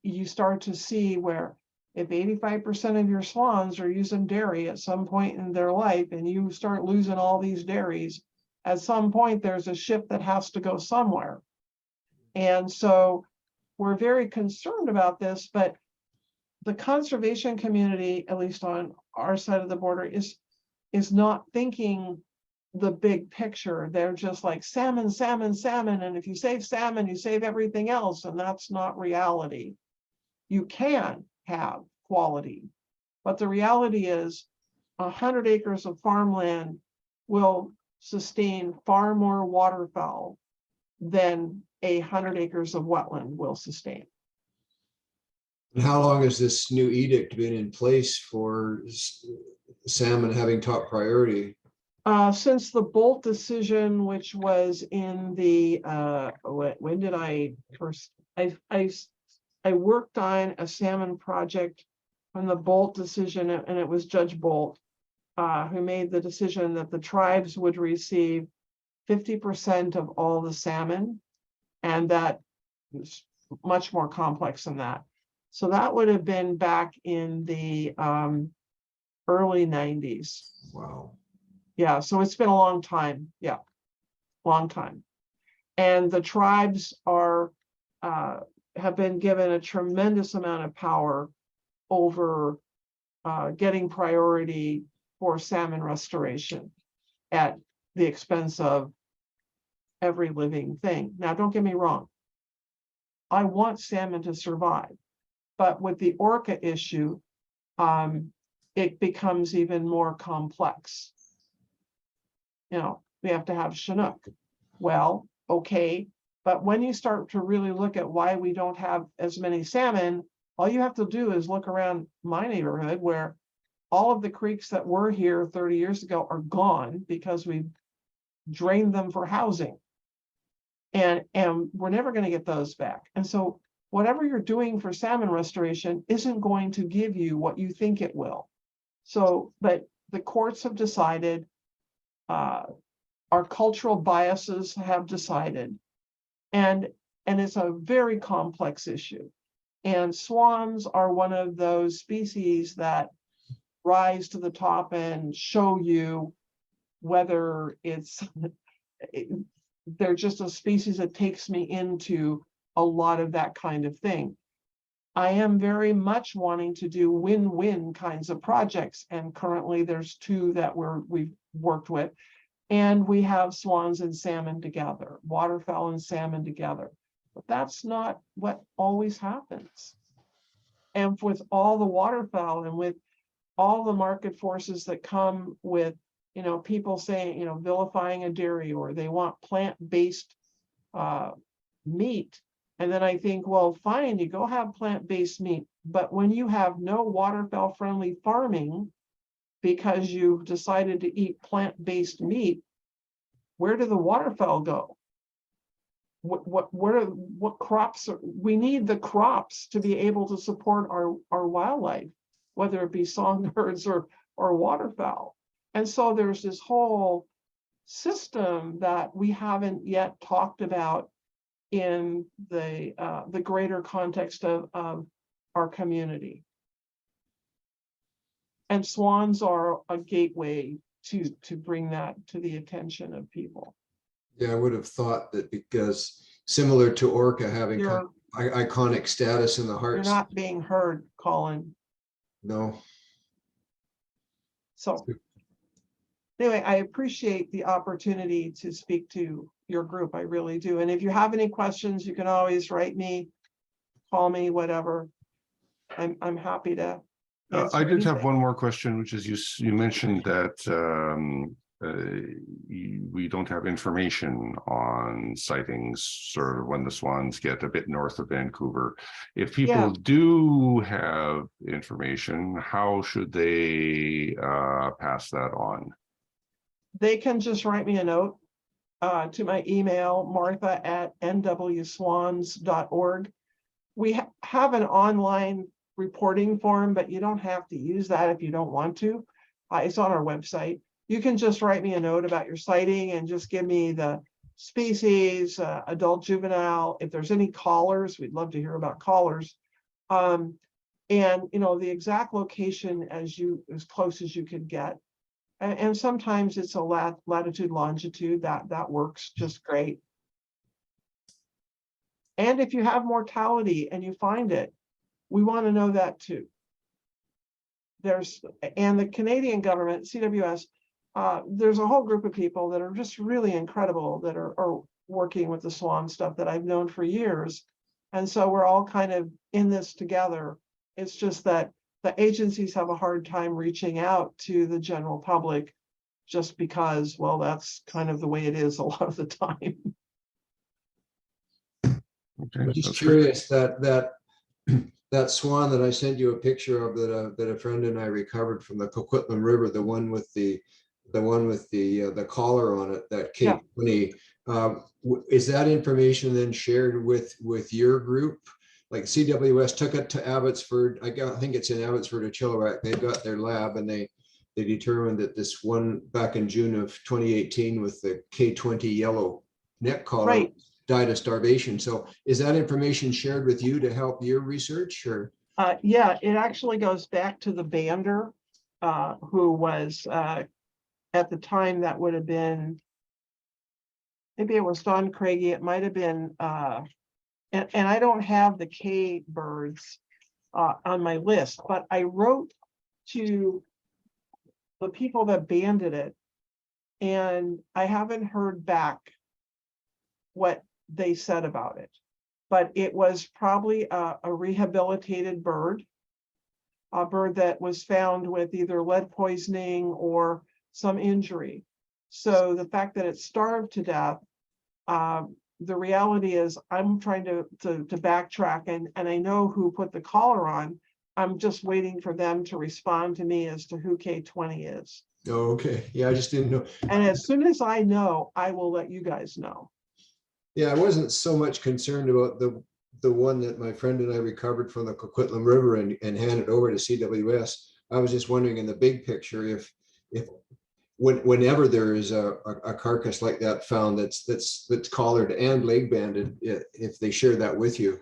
you start to see where if 85% of your swans are using dairy at some point in their life, and you start losing all these dairies, at some point there's a ship that has to go somewhere. And so we're very concerned about this, but the conservation community, at least on our side of the border, is not thinking the big picture. They're just like salmon, salmon, salmon. And if you save salmon, you save everything else. And that's not reality. You can have quality, but the reality is 100 acres of farmland will sustain far more waterfowl than 100 acres of wetland will sustain. And how long has this new edict been in place for salmon having top priority? Since the Bolt decision, which was in the, when did I first, I worked on a salmon project on the Bolt decision, and it was Judge Bolt who made the decision that the tribes would receive 50% of all the salmon, and that was much more complex than that. So that would have been back in the early 90s. Wow. Yeah, so it's been a long time. Yeah, long time. And the tribes are have been given a tremendous amount of power over getting priority for salmon restoration at the expense of every living thing. Now, don't get me wrong. I want salmon to survive, but with the orca issue, it becomes even more complex. You know, we have to have Chinook. Well, okay, but when you start to really look at why we don't have as many salmon, all you have to do is look around my neighborhood where all of the creeks that were here 30 years ago are gone because we drained them for housing. And we're never going to get those back. And so whatever you're doing for salmon restoration isn't going to give you what you think it will. So, but the courts have decided, our cultural biases have decided, and it's a very complex issue. And swans are one of those species that rise to the top and show you whether it's they're just a species that takes me into a lot of that kind of thing. I am very much wanting to do win-win kinds of projects, and currently there's two that we've worked with, and we have swans and salmon together, waterfowl and salmon together. But that's not what always happens. And with all the waterfowl and with all the market forces that come with, you know, people saying, you know, vilifying a dairy, or they want plant-based meat. And then I think, well, fine, you go have plant-based meat. But when you have no waterfowl-friendly farming because you've decided to eat plant-based meat, where do the waterfowl go? What crops we need the crops to be able to support our wildlife, whether it be songbirds or waterfowl. And so there's this whole system that we haven't yet talked about in the greater context of our community. And swans are a gateway to bring that to the attention of people. Yeah, I would have thought that because similar to orca having You're iconic status in the hearts. You're not being heard, Colin. No. So anyway, I appreciate the opportunity to speak to your group. I really do. And if you have any questions, you can always write me, call me, whatever. I'm happy to answer I did have anything. one more question, which is you mentioned that we don't have information on sightings sort of when the swans get a bit north of Vancouver. If people do have information, how should they pass that on? They can just write me a note to my email, martha@nwswans.org. We have an online reporting form, but you don't have to use that if you don't want to. It's on our website. You can just write me a note about your sighting and just give me the species, adult, juvenile. If there's any callers, we'd love to hear about callers. And you know, the exact location as close as you could get. And sometimes it's a latitude, longitude, that works just great. And if you have mortality and you find it, we want to know that too. And the Canadian government, CWS, there's a whole group of people that are just really incredible that are working with the swan stuff that I've known for years. And so we're all kind of in this together. It's just that the agencies have a hard time reaching out to the general public just because, well, that's kind of the way it is a lot of the time. Okay, I'm just curious that swan that I sent you a picture of that a friend and I recovered from the Coquitlam River, the one with the collar on it, that K20, is that information then shared with your group? Like CWS took it to Abbotsford. I think it's in Abbotsford or Chilliwack. They've got their lab, and they determined that this one back in June of 2018 with the K20 yellow neck collar died of starvation. So is that information shared with you to help your research, or? Yeah, it actually goes back to the bander who was at the time, that would have been, maybe it was Don Craigie, it might have been, and I don't have the K birds on my list, but I wrote to the people that banded it, and I haven't heard back what they said about it. But it was probably a rehabilitated bird, a bird that was found with either lead poisoning or some injury. So the fact that it starved to death, the reality is I'm trying to backtrack, and I know who put the collar on. I'm just waiting for them to respond to me as to who K20 is. Oh, okay. Yeah, I just didn't know. And as soon as I know, I will let you guys know. Yeah, I wasn't so much concerned about the one that my friend and I recovered from the Coquitlam River and handed over to CWS. I was just wondering in the big picture if whenever there is a carcass like that found that's collared and leg banded, if they share that with you.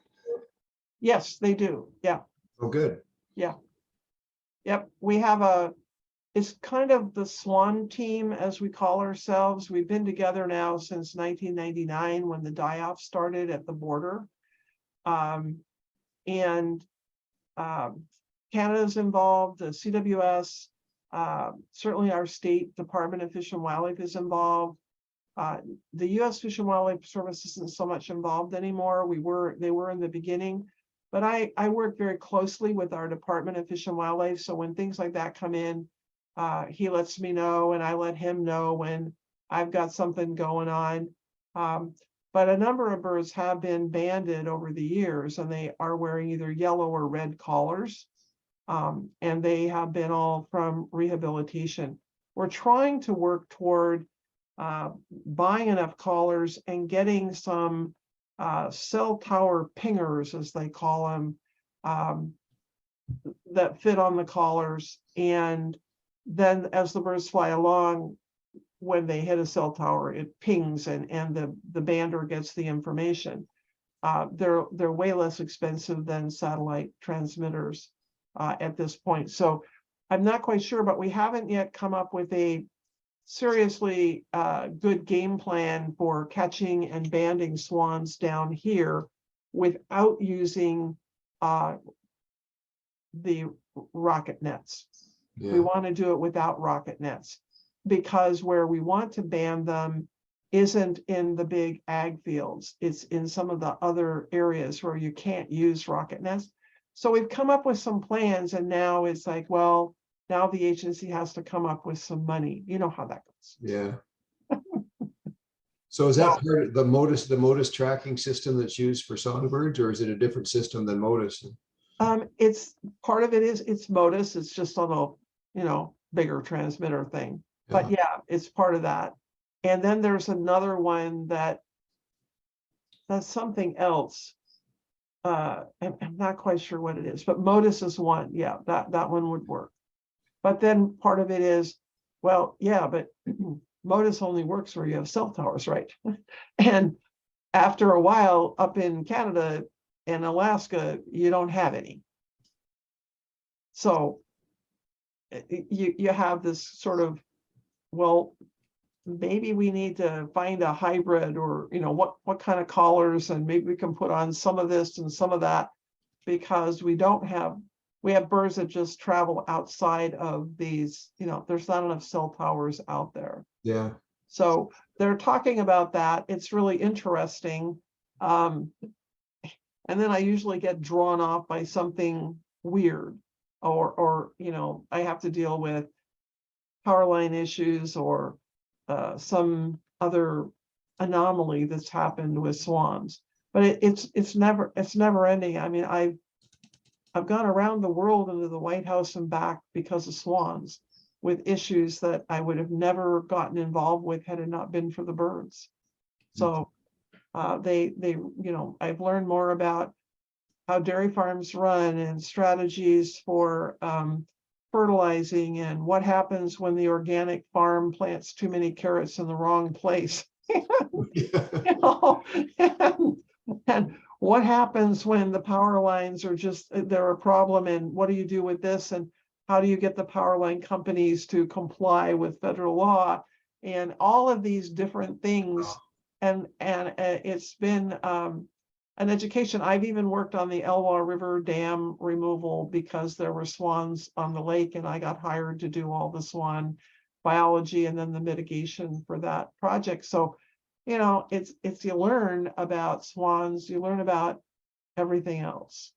Yes, they do. Yeah. Oh, good. Yeah. Yep. We have it's kind of the Swan team, as we call ourselves. We've been together now since 1999 when the die-off started at the border. Canada's involved, the CWS, certainly our state Department of Fish and Wildlife is involved. The U.S. Fish and Wildlife Service isn't so much involved anymore. They were in the beginning, but I work very closely with our Department of Fish and Wildlife. So when things like that come in, he lets me know and I let him know when I've got something going on. But a number of birds have been banded over the years, and they are wearing either yellow or red collars. And they have been all from rehabilitation. We're trying to work toward buying enough collars and getting some cell tower pingers, as they call them, that fit on the collars. And then as the birds fly along, when they hit a cell tower, it pings and the bander gets the information. They're way less expensive than satellite transmitters at this point. So I'm not quite sure, but we haven't yet come up with a seriously good game plan for catching and banding swans down here without using the rocket nets. Yeah. We want to do it without rocket nets, because where we want to ban them isn't in the big ag fields. It's in some of the other areas where you can't use rocket nets. So we've come up with some plans, and now it's like, well, now the agency has to come up with some money. You know how that goes. Yeah. So is that part of the MODIS tracking system that's used for songbirds, or is it a different system than MODIS? It's part of it is it's MODIS. It's just on a bigger transmitter thing. But yeah, it's part of that. And then there's another one that's something else. I'm not quite sure what it is, but MODIS is one. Yeah, that one would work. But then part of it is, well, yeah, but MODIS only works where you have cell towers, right? And after a while, up in Canada and Alaska, you don't have any. So you have this sort of, well, maybe we need to find a hybrid, or what kind of collars, and maybe we can put on some of this and some of that, because we have birds that just travel outside of these, there's not enough cell towers out there. Yeah. So they're talking about that. It's really interesting. And then I usually get drawn off by something weird, or I have to deal with power line issues or some other anomaly that's happened with swans. But it's never ending. I mean, I've gone around the world into the White House and back because of swans, with issues that I would have never gotten involved with had it not been for the birds. So I've learned more about how dairy farms run and strategies for fertilizing, and what happens when the organic farm plants too many carrots in the wrong place. And what happens when the power lines are they're a problem, and what do you do with this? And how do you get the power line companies to comply with federal law, and all of these different things. And it's been an education. I've even worked on the Elwha River Dam removal because there were swans on the lake, and I got hired to do all the swan biology and then the mitigation for that project. So, you know, it's you learn about swans, you learn about everything else.